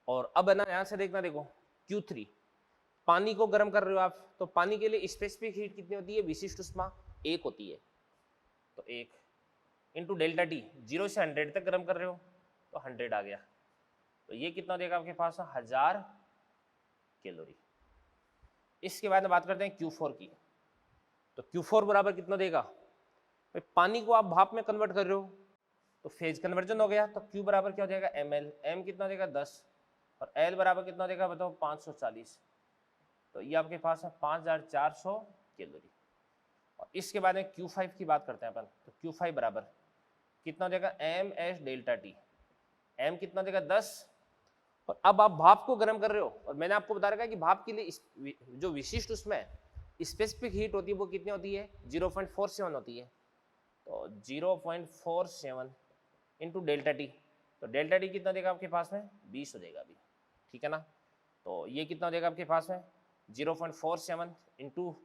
A: और अब है ना यहाँ से देखना, देखो Q3, पानी को गर्म कर रहे हो आप, तो पानी के लिए स्पेसिफिक हीट कितनी होती है, विशिष्ट उष्मा 1 होती है। तो 1 इंटू डेल्टा T, 0 से 100 तक गर्म कर रहे हो तो 100 आ गया, तो ये कितना देगा आपके पास 1000 कैलोरी। इसके बाद में बात करते हैं Q4 की, तो Q4 बराबर कितना देगा, भाई पानी को आप भाप में कन्वर्ट कर रहे हो तो फेज कन्वर्जन हो गया, तो Q बराबर क्या हो जाएगा ml। M कितना देगा 10, और L बराबर कितना देगा बताओ 540, तो ये आपके पास है 5400 कैलोरी। और इसके बाद में Q5 की बात करते हैं अपन, तो Q5 बराबर कितना देगा MS डेल्टा T। M कितना देगा 10, और अब आप भाप को गर्म कर रहे हो, और मैंने आपको बता रखा है कि भाप के लिए जो विशिष्ट उसमें स्पेसिफिक हीट होती है वो कितनी होती है 0.47 होती है। तो 0.47 इंटू डेल्टा T, तो डेल्टा T कितना देगा आपके पास में 20 हो जाएगा अभी, ठीक है ना। तो ये कितना हो जाएगा आपके पास में 0.47 इंटू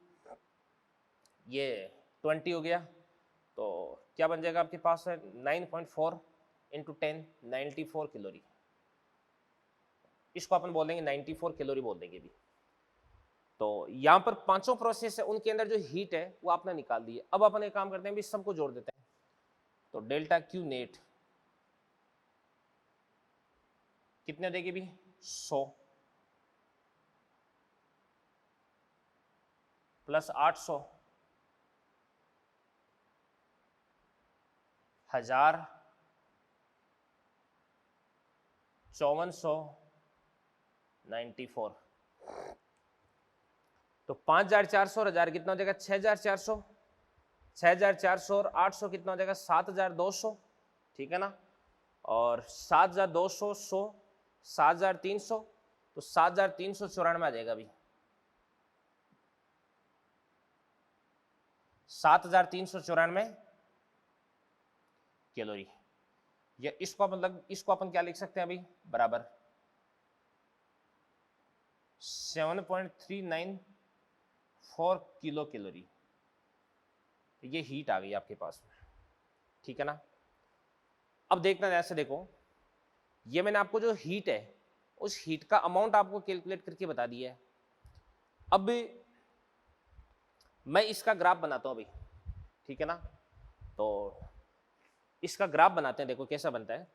A: ये 20 हो गया, तो क्या बन जाएगा आपके पास है 9.4 इंटू 10, 94 कैलोरी। इसको अपन बोल देंगे 94 कैलोरी बोल देंगे भी। तो यहाँ पर पांचों प्रोसेस है, उनके अंदर जो हीट है वो आपने निकाल दी है। अब अपन एक काम करते हैं भी सबको जोड़ देते हैं। तो डेल्टा क्यू नेट कितने देगी भी 100 प्लस 800 1000 5494 तो 5400 और 1000 कितना हो जाएगा 6400 6400 और 800 कितना हो जाएगा 7200 ठीक है ना और 7200 100 7300 तो 7394 आ जाएगा अभी 7394 कैलोरी या इसको अपन क्या लिख सकते हैं अभी बराबर 7.394 किलो कैलोरी ये हीट आ गई आपके पास में ठीक है ना। अब देखना ऐसे देखो ये मैंने आपको जो हीट है उस हीट का अमाउंट आपको कैलकुलेट करके बता दिया है। अब मैं इसका ग्राफ बनाता हूं अभी ठीक है ना तो इसका ग्राफ बनाते हैं देखो कैसा बनता है।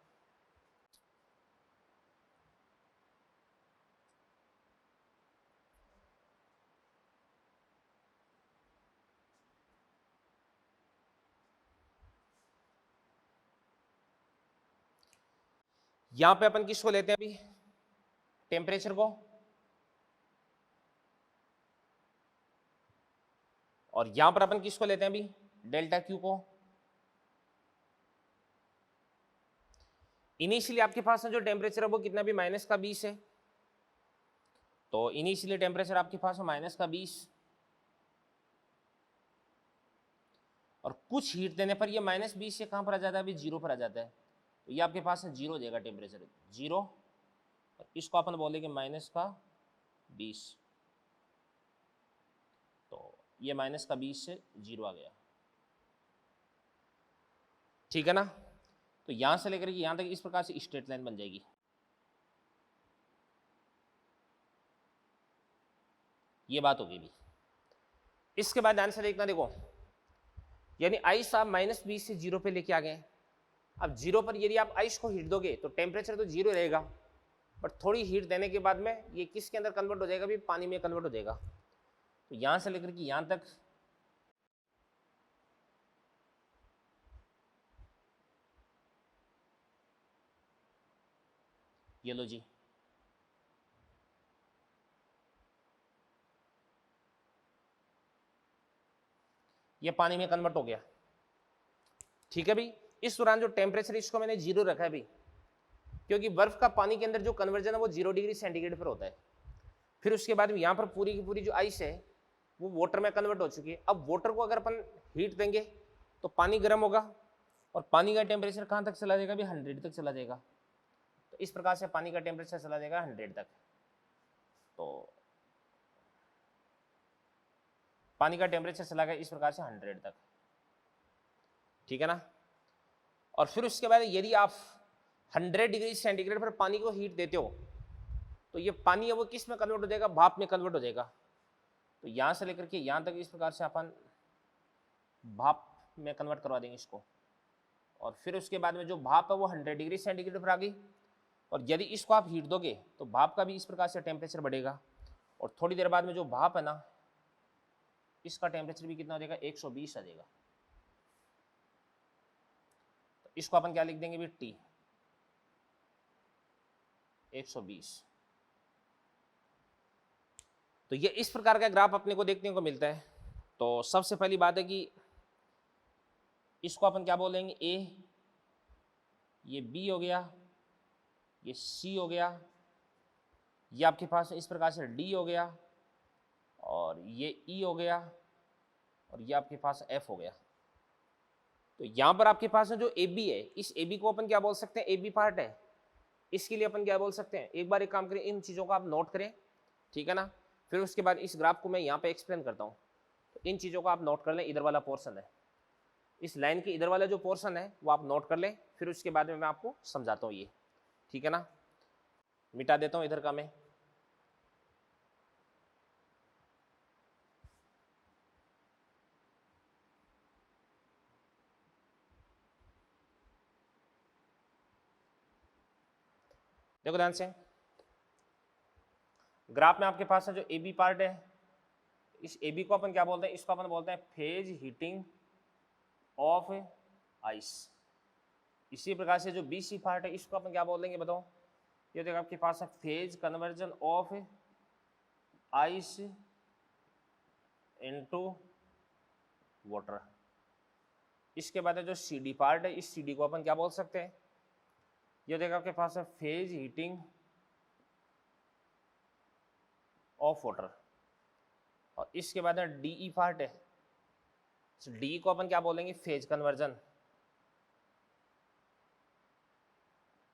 A: यहां पे अपन किसको लेते हैं अभी टेम्परेचर को और यहां पर अपन किसको लेते हैं अभी डेल्टा क्यू को। इनिशियली आपके पास जो टेम्परेचर है वो कितना भी -20 है तो इनिशियली टेम्परेचर आपके पास है -20 और कुछ हीट देने पर ये -20 से कहां पर आ जाता है अभी 0 पर आ जाता है तो ये आपके पास 0 हो जाएगा टेम्परेचर 0 और इसको अपन बोलेंगे -20 तो ये -20 से 0 आ गया ठीक है ना। तो यहां से लेकर के यहां तक इस प्रकार से स्ट्रेट लाइन बन जाएगी। ये बात होगी भी। इसके बाद ध्यान से देखना देखो यानी आइस आप -20 से 0 पे लेके आ गए। अब 0 पर यदि आप आइस को हीट दोगे तो टेम्परेचर तो 0 रहेगा बट थोड़ी हीट देने के बाद में ये किसके अंदर कन्वर्ट हो जाएगा भी पानी में कन्वर्ट हो जाएगा। तो यहां से लेकर के यहां तक ये लो जी ये पानी में कन्वर्ट हो गया ठीक है भाई। इस दौरान जो टेम्परेचर इसको मैंने 0 रखा है भाई क्योंकि बर्फ का पानी के अंदर जो कन्वर्जन है वो 0 डिग्री सेंटीग्रेड पर होता है। फिर उसके बाद यहाँ पर पूरी की पूरी जो आइस है वो वाटर में कन्वर्ट हो चुकी है। अब वाटर को अगर अपन हीट देंगे तो पानी गर्म होगा और पानी का टेम्परेचर कहाँ तक चला जाएगा भी 100 तक चला जाएगा। तो इस प्रकार से पानी का टेम्परेचर चला जाएगा 100 तक। तो पानी का टेम्परेचर चला गया इस प्रकार से 100 तक ठीक है ना। और फिर उसके बाद यदि आप 100 डिग्री सेंटीग्रेड पर पानी को हीट देते हो तो ये पानी है वो किस में कन्वर्ट हो जाएगा भाप में कन्वर्ट हो जाएगा। तो यहाँ से लेकर के यहाँ तक इस प्रकार से अपन भाप में कन्वर्ट करवा देंगे इसको और फिर उसके बाद में जो भाप है वो 100 डिग्री सेंटीग्रेड पर आ गई और यदि इसको आप हीट दोगे तो भाप का भी इस प्रकार से टेम्परेचर बढ़ेगा और थोड़ी देर बाद में जो भाप है ना इसका टेम्परेचर भी कितना हो जाएगा 120 आ जाएगा। तो इसको अपन क्या लिख देंगे भी T 120। तो ये इस प्रकार का ग्राफ अपने को देखने को मिलता है। तो सबसे पहली बात है कि इसको अपन क्या बोलेंगे A, ये B हो गया, ये C हो गया, ये आपके पास इस प्रकार से D हो गया और ये E हो गया और ये आपके पास F हो गया। तो यहाँ पर आपके पास जो AB है इस AB को अपन क्या बोल सकते हैं AB पार्ट है। इसके लिए अपन क्या बोल सकते हैं एक बार एक काम करें इन चीज़ों को आप नोट करें ठीक है ना। फिर उसके बाद इस ग्राफ को मैं यहाँ पे एक्सप्लेन करता हूँ। तो इन चीज़ों को आप नोट कर लें इधर वाला पोर्शन है इस लाइन के इधर वाला जो पोर्शन है वो आप नोट कर लें फिर उसके बाद में मैं आपको समझाता हूँ ये ठीक है ना। मिटा देता हूँ इधर का मैं। देखो ध्यान से, ग्राफ में आपके पास है जो ए बी पार्ट है, इस ए बी को अपन क्या बोलते हैं, इसको अपन बोलते हैं फेज हीटिंग ऑफ आइस। इसी प्रकार से जो बी सी पार्ट है इसको अपन क्या बोल देंगे बताओ, ये देखो आपके पास है phase conversion of ice into water. इसके बाद है जो सी डी पार्ट है, इस सी डी को अपन क्या बोल सकते हैं, ये देखो आपके पास है फेज हीटिंग ऑफ वाटर। और इसके बाद है डीई पार्ट है, डी को अपन क्या बोलेंगे, phase conversion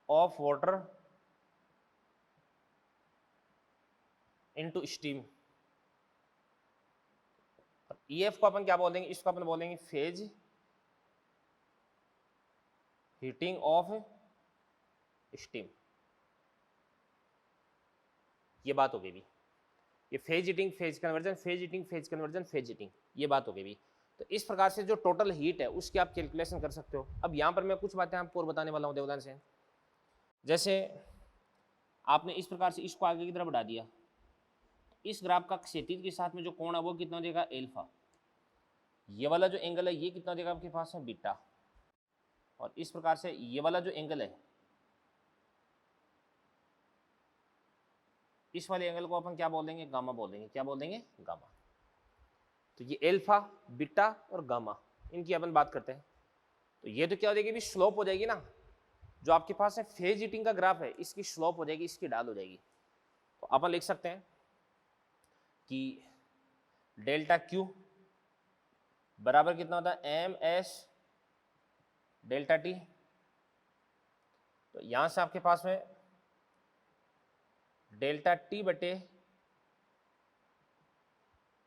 A: of water into steam. EF को अपन क्या बोलेंगे, इसको अपन बोलेंगे फेज हीटिंग ऑफ स्टीम। ये बात हो गई भी, ये phase heating phase conversion, phase heating phase conversion, phase heating, ये बात हो गई भी। तो इस प्रकार से जो टोटल हीट है उसकी आप कैलकुलेशन कर सकते हो। अब यहाँ पर मैं कुछ बातें आपको और बताने वाला हूँ देवदान से। जैसे आपने इस प्रकार से इसको आगे की तरफ बढ़ा दिया, इस ग्राफ का क्षैतिज के साथ में जो कोण है वो कितना देगा, एल्फा। ये वाला जो एंगल है ये कितना देगा आपके पास है, बीटा। और इस प्रकार से ये वाला जो एंगल है, इस वाले एंगल को अपन क्या बोल देंगे, गामा बोल देंगे। क्या बोल देंगे, गामा। तो ये एल्फा, बीटा और गामा, इनकी अपन बात करते हैं। तो ये तो क्या हो जाएगी भी, स्लोप हो जाएगी ना, जो आपके पास है फेज हीटिंग का ग्राफ है इसकी स्लोप हो जाएगी, इसकी ढाल हो जाएगी। तो अपन लिख सकते हैं कि डेल्टा क्यू बराबर कितना होता है, एम एस डेल्टा टी। तो यहां से आपके पास में डेल्टा टी बटे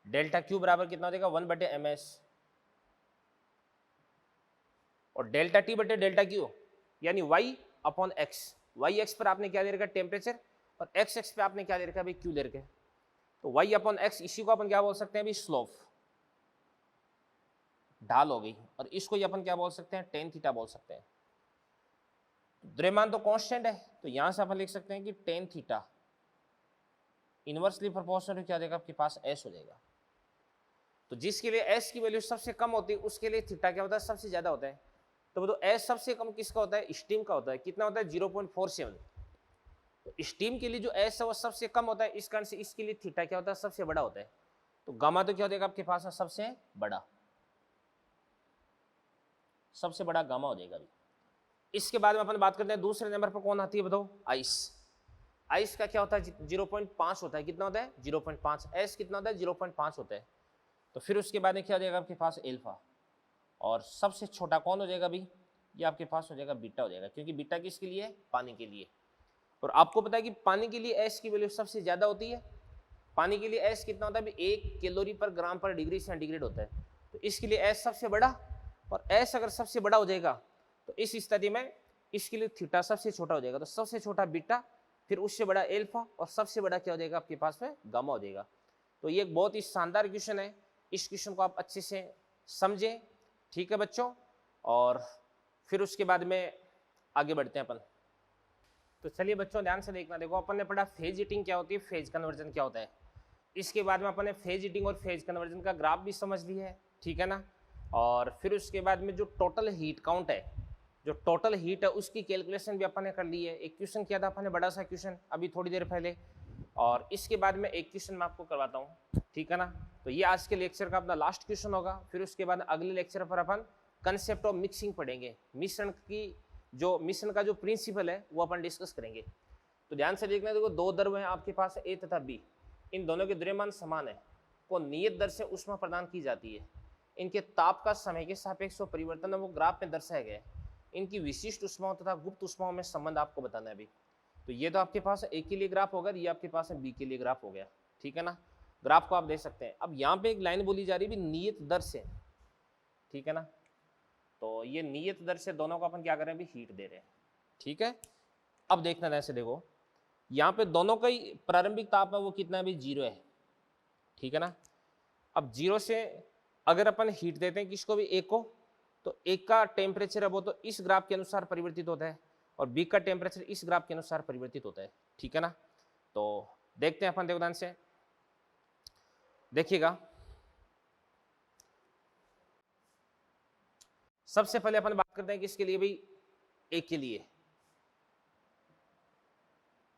A: डेल्टा क्यू बराबर कितना हो जाएगा, 1 बटे एम एस। और डेल्टा टी बटे डेल्टा क्यू यानी Y upon X. Y X पर आपने क्या दे रखा, टेम्परेचर, और एक्स एक्स पे आपने क्या दे रखा भाई, क्यू दे रखा है। तो वाई अपॉन एक्स, इसी को अपन क्या बोल सकते हैं भाई, स्लोप, ढाल हो गई। और इसको ही अपन क्या बोल सकते हैं, टेन थीटा बोल सकते हैं। द्रव्यमान तो कांस्टेंट है, तो यहां से अपन लिख सकते हैं कि टेन थीटा इनवर्सली प्रोपोर्शनल क्या देगा आपके पास, एस हो जाएगा। तो जिसके लिए एस की वैल्यू सबसे कम होती है उसके लिए थीटा क्या होता है, सबसे ज्यादा होता है। तो वो एस सबसे कम किसका होता है, स्टीम का होता है। कितना होता है, 0.47। तो स्टीम के लिए जो एस है वो सबसे कम होता है, इस कारण से इसके लिए थीटा क्या होता है, सबसे बड़ा होता है। तो गामा तो क्या हो जाएगा आपके पास है, सबसे बड़ा, सबसे बड़ा गामा हो जाएगा। इसके बाद में अपन बात करते हैं दूसरे नंबर पर कौन आती है बताओ, आइस। आइस का क्या होता है, 0.5 होता है। कितना होता है, 0.5। एस कितना होता है, 0.5 होता है। तो फिर उसके बाद में क्या हो जाएगा आपके पास, एल्फा। और सबसे छोटा कौन हो जाएगा भाई, ये आपके पास हो जाएगा बीटा हो जाएगा, क्योंकि बीटा किसके लिए, पानी के लिए। और आपको पता है कि पानी के लिए एस की वैल्यू सबसे ज्यादा होती है। पानी के लिए एस कितना होता है, 1 कैलोरी पर ग्राम पर डिग्री सेंटीग्रेड होता है। तो इसके लिए एस सबसे बड़ा, और एस अगर सबसे बड़ा हो जाएगा तो इस स्थिति में इसके लिए थीटा सबसे छोटा हो जाएगा। तो सबसे छोटा बीटा, फिर उससे बड़ा एल्फा, और सबसे बड़ा क्या हो जाएगा आपके पास में, गामा हो जाएगा। तो ये एक बहुत ही शानदार क्वेश्चन है, इस क्वेश्चन को आप अच्छे से समझें, ठीक है बच्चों। और फिर उसके बाद में आगे बढ़ते हैं अपन। तो चलिए बच्चों ध्यान से देखना, देखो अपन ने पढ़ा फेज हीटिंग क्या होती है, फेज कन्वर्जन क्या होता है। इसके बाद में अपन ने फेज हीटिंग और फेज कन्वर्जन का ग्राफ भी समझ लिया है, ठीक है ना। और फिर उसके बाद में जो टोटल हीट काउंट है, जो टोटल हीट है उसकी कैलकुलेशन भी अपन ने कर ली है। एक क्वेश्चन किया था अपन ने, बड़ा सा क्वेश्चन, अभी थोड़ी देर पहले। और इसके बाद में एक क्वेश्चन मैं आपको करवाता हूँ, ठीक है ना। तो ये आज के लेक्चर का अपना लास्ट क्वेश्चन होगा। फिर उसके बाद अगले लेक्चर पर अपन कंसेप्ट ऑफ मिक्सिंग पढ़ेंगे, मिश्रण की जो मिश्रण का जो प्रिंसिपल है वो अपन डिस्कस करेंगे। तो ध्यान से देखना, देखो दो द्रव हैं आपके पास, ए तथा बी। इन दोनों के द्रव्यमान समान है, को नियत दर से ऊष्मा प्रदान की जाती है। इनके ताप का समय के सापेक्ष परिवर्तन है वो ग्राफ में दर्शाया गया है। इनकी विशिष्ट ऊष्माओं तथा गुप्त ऊष्माओं में संबंध आपको बताना है अभी। तो ये तो आपके पास ए के लिए ग्राफ होगा, ये आपके पास है बी के लिए ग्राफ हो गया, ठीक है ना। ग्राफ को आप देख सकते हैं। अब यहाँ पे एक लाइन बोली जा रही है नियत दर से, ठीक है ना। तो ये नियत दर से दोनों को अपन क्या कर रहे हैं, अभी हीट दे रहे हैं, ठीक है। अब देखना ऐसे, देखो यहाँ पे दोनों का ही प्रारंभिक ताप है वो कितना है, अभी 0 है, ठीक है ना। अब 0 से अगर अपन हीट देते हैं किसको भी, एक को, तो एक का टेम्परेचर है वो तो इस ग्राफ के अनुसार परिवर्तित होता है। और बी का टेम्परेचर इस ग्राफ के अनुसार परिवर्तित होता है, ठीक है ना। तो देखते हैं अपन ध्यान से, देखिएगा। सबसे पहले अपन बात करते हैं किसके लिए भाई, ए के लिए,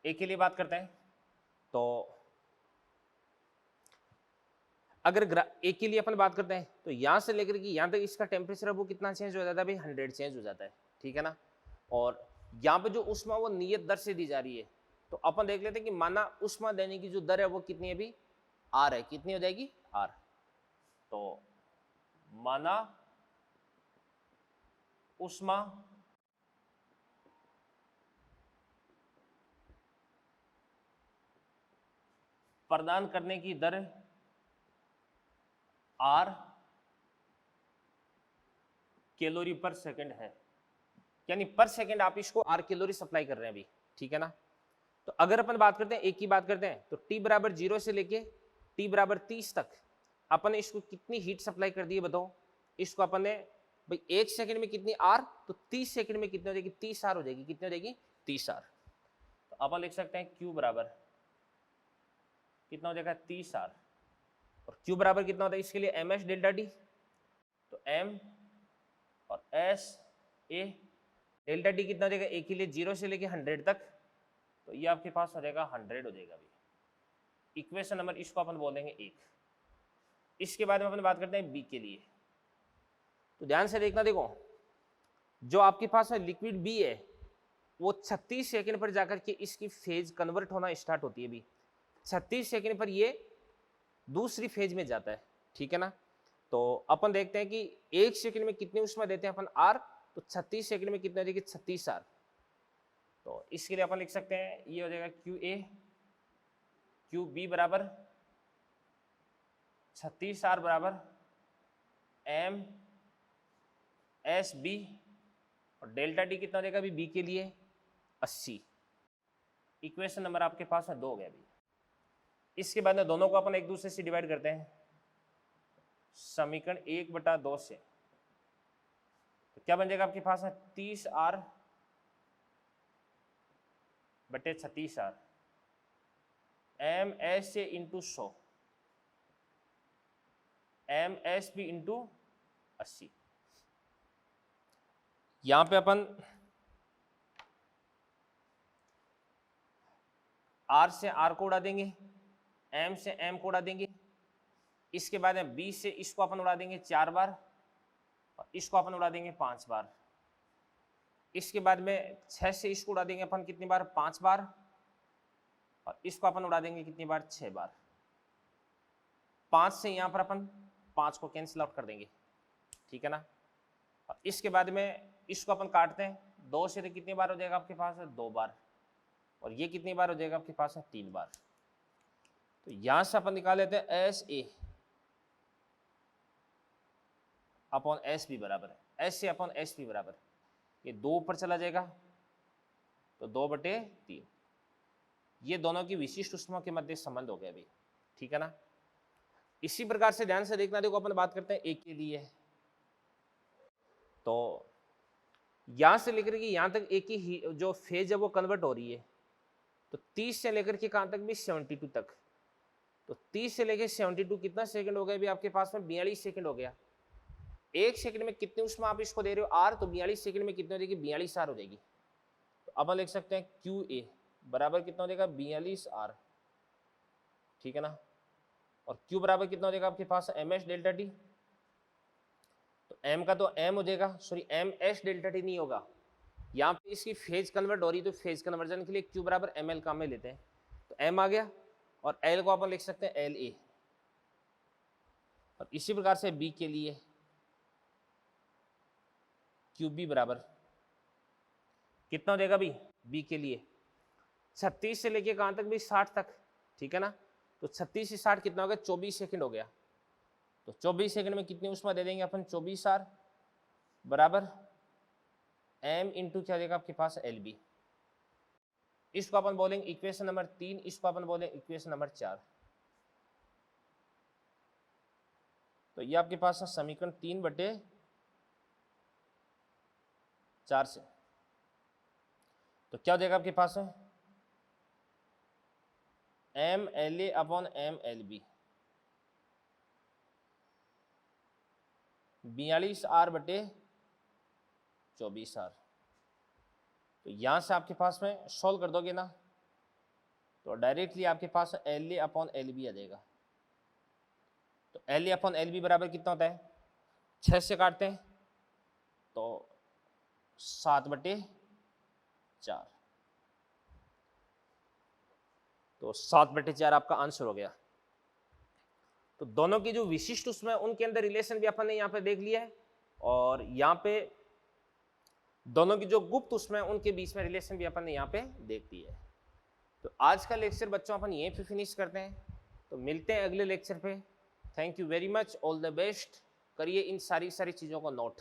A: ए के लिए बात करते हैं। तो अगर ए के लिए अपन बात करते हैं तो यहां से लेकर के यहां तक इसका टेम्परेचर वो कितना चेंज हो जाता है भाई, 100 चेंज हो जाता है, ठीक है ना। और यहाँ पे जो उष्मा वो नियत दर से दी जा रही है, तो अपन देख लेते हैं कि माना उष्मा देने की जो दर है वो कितनी है अभी, आर है, कितनी हो जाएगी, आर। तो माना उष्मा प्रदान करने की दर आर कैलोरी पर सेकंड है, यानी पर सेकंड आप इसको आर कैलोरी सप्लाई कर रहे हैं अभी, ठीक है ना। तो अगर अपन बात करते हैं एक की बात करते हैं तो t बराबर 0 से लेके t बराबर 30 तक अपन ने इसको कितनी हीट सप्लाई कर दी है बताओ। इसको अपन ने भाई 1 सेकंड में कितनी आर, तो 30 सेकंड में कितनी हो जाएगी, 30 आर हो जाएगी, कितनी हो जाएगी, 30 आर। तो अपन लिख सकते हैं q बराबर कितना हो जाएगा, 30 आर। और q बराबर कितना होता है इसके लिए, ms डेल्टा टी। तो m और s a डेल्टा टी कितना हो जाएगा, a के लिए 0 से लेके 100 तक, तो ये आपके पास हो जाएगा 100 हो जाएगा अभी। इक्वेशन नंबर इसको अपन बोल देंगे 1। इसके बाद में अपन बात करते हैं बी के लिए। तो ध्यान से देखना, देखो जो आपके पास लिक्विड बी है वो 36 सेकंड पर जाकर के इसकी फेज कन्वर्ट होना स्टार्ट होती है अभी, 36 सेकंड पर ये दूसरी फेज में जाता है, ठीक है ना। तो अपन देखते हैं कि 1 सेकंड में कितनी उष्मा देते हैं अपन आर, तो 36 सेकंड में कितना देगी, 36 आर। तो इसके लिए अपन लिख सकते हैं ये हो जाएगा क्यू ए क्यू बी बराबर 36 आर बराबर एम एस बी, और डेल्टा टी कितना हो जाएगा अभी बी के लिए 80। इक्वेशन नंबर आपके पास है 2 हो गया अभी। इसके बाद में दोनों को अपन एक दूसरे से डिवाइड करते हैं, समीकरण 1/2 से। तो क्या बन जाएगा आपके पास है 30 आर बटे 36 आर, एम एस से into 100, M S B into 80। यहां पे अपन आर से आर को उड़ा देंगे, एम से एम को उड़ा देंगे, इसके बाद में बी से इसको अपन उड़ा देंगे 4 बार, और इसको अपन उड़ा देंगे 5 बार। इसके बाद में 6 से इसको उड़ा देंगे अपन कितनी बार, 5 बार, और इसको अपन उड़ा देंगे कितनी बार, 6 बार। 5 से यहां पर अपन 5 को कैंसिल आउट कर देंगे, ठीक है ना। और इसके बाद में इसको अपन काटते हैं, 2 से तो कितनी बार हो जाएगा आपके पास, 2 बार, और ये कितनी बार हो जाएगा आपके पास, 3 बार। तो यहां से अपन निकाल लेते हैं S A upon S B बराबर है, S A upon S B बराबर, ये 2 ऊपर चला जाएगा तो 2/3। ये दोनों की विशिष्ट उष्मा के मध्य संबंध हो गया अभी, ठीक है ना। इसी प्रकार से ध्यान से देखना, देखो अपन बात करते हैं ए के लिए। तो यहां से लेकर के यहां तक एक ही जो फेज है वो कन्वर्ट हो रही है, तो 30 से लेकर के कहां तक भी 72 तक। तो 30 से लेकर 72 कितना सेकंड हो गया अभी आपके पास में, 42 सेकंड हो गया। 1 सेकंड में कितनी उष्मा आप इसको दे रहे हो आर, तो 42 सेकंड में कितनी हो जाएगी, 42 आर हो जाएगी। तो अब हम लिख सकते हैं क्यू ए बराबर कितना हो जाएगा, 42 आर, ठीक है ना। और क्यू बराबर कितना हो जाएगा आपके पास, एम एस डेल्टा टी। तो एम का तो एम हो जाएगा, sorry M S delta T नहीं होगा, यहाँ पे इसकी फेज कन्वर्ट हो रही है, तो फेज कन्वर्जन के लिए क्यू बराबर एम एल का में लेते हैं। तो एम आ गया, और एल को अपन लिख सकते हैं एल ए। और इसी प्रकार से बी के लिए क्यू बी बराबर कितना हो जाएगा अभी बी के लिए, 36 से लेके कहां तक भी 60 तक, ठीक है ना। तो 36 से 60 कितना हो गया, 24 सेकंड हो गया। तो 24 सेकंड में कितनी उष्मा दे देंगे अपन, 24 आर बराबर एम इंटू क्या हो जाएगा आपके पास, एल बी। इसको अपन बोलेंगे इक्वेशन नंबर 3, इसको अपन बोलेंगे इक्वेशन नंबर 4। तो ये आपके पास है समीकरण 3/4 से। तो क्या हो जाएगा आपके पास में MLA अपॉन MLB 42R बटे 24R। तो यहां से आपके पास में सॉल्व कर दोगे ना तो डायरेक्टली आपके पास LA अपॉन LB आ जाएगा। तो LA अपॉन LB बराबर कितना होता है 6 से काटते हैं तो 7/4। तो 7/4 आपका आंसर हो गया। तो दोनों की जो विशिष्ट उसमें उनके अंदर रिलेशन भी अपन ने यहाँ पे देख लिया है और यहाँ पे दोनों की जो गुप्त उसमें उनके बीच में रिलेशन भी अपन ने यहाँ पे देख लिया है। तो आज का लेक्चर बच्चों अपन यहीं पे फिनिश करते हैं। तो मिलते हैं अगले लेक्चर पे। Thank you very much, all the best. करिए इन सारी चीज़ों को नोट।